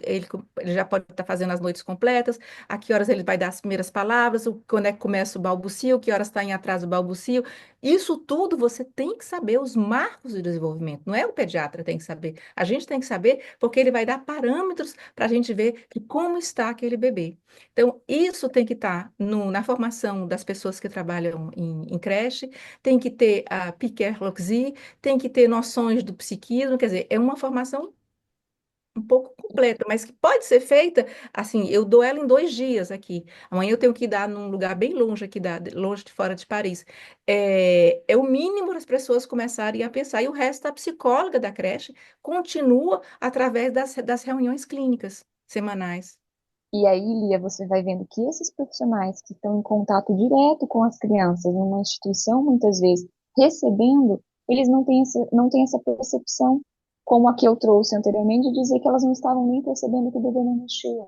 já pode estar fazendo as noites completas, a que horas ele vai dar as primeiras palavras, quando é que começa o balbucio, que horas está em atraso o balbucio. Isso tudo você tem que saber os marcos do desenvolvimento. Não é o pediatra que tem que saber. A gente tem que saber porque ele vai dar parâmetros para a gente ver que como está aquele bebê. Então, isso tem que estar na formação das pessoas que trabalham em creche, tem que ter a Piquet-Loxi, tem que ter noções do psiquismo, quer dizer, é uma formação um pouco completa, mas que pode ser feita, assim, eu dou ela em 2 dias aqui. Amanhã eu tenho que dar num lugar bem longe aqui, longe de fora de Paris. É o mínimo para as pessoas começarem a pensar. E o resto da psicóloga da creche continua através das reuniões clínicas semanais. E aí, Lia, você vai vendo que esses profissionais que estão em contato direto com as crianças, numa instituição, muitas vezes, recebendo, eles não têm essa percepção, como a que eu trouxe anteriormente, de dizer que elas não estavam nem percebendo que o bebê não mexia.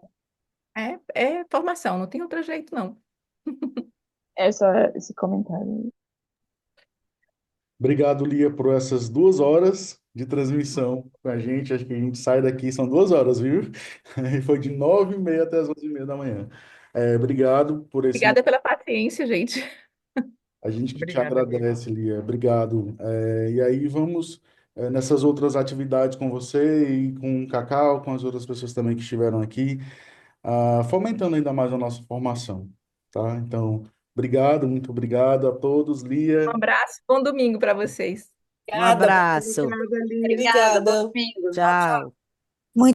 É formação, não tem outro jeito, não. É só esse comentário. Obrigado, Lia, por essas 2 horas de transmissão com a gente. Acho que a gente sai daqui, são 2 horas, viu? E foi de 9h30 até as 11h30 da manhã. Obrigado por esse Obrigada pela paciência, gente. A gente que te Obrigada mesmo. agradece, Lia. Obrigado. E aí vamos nessas outras atividades com você e com o Cacau, com as outras pessoas também que estiveram aqui, fomentando ainda mais a nossa formação, tá? Então, obrigado, muito obrigado a todos, Um Lia. abraço, bom domingo para vocês. Um Obrigada. abraço. Obrigada, Lia. Obrigada, bom Obrigada. domingo. Tchau.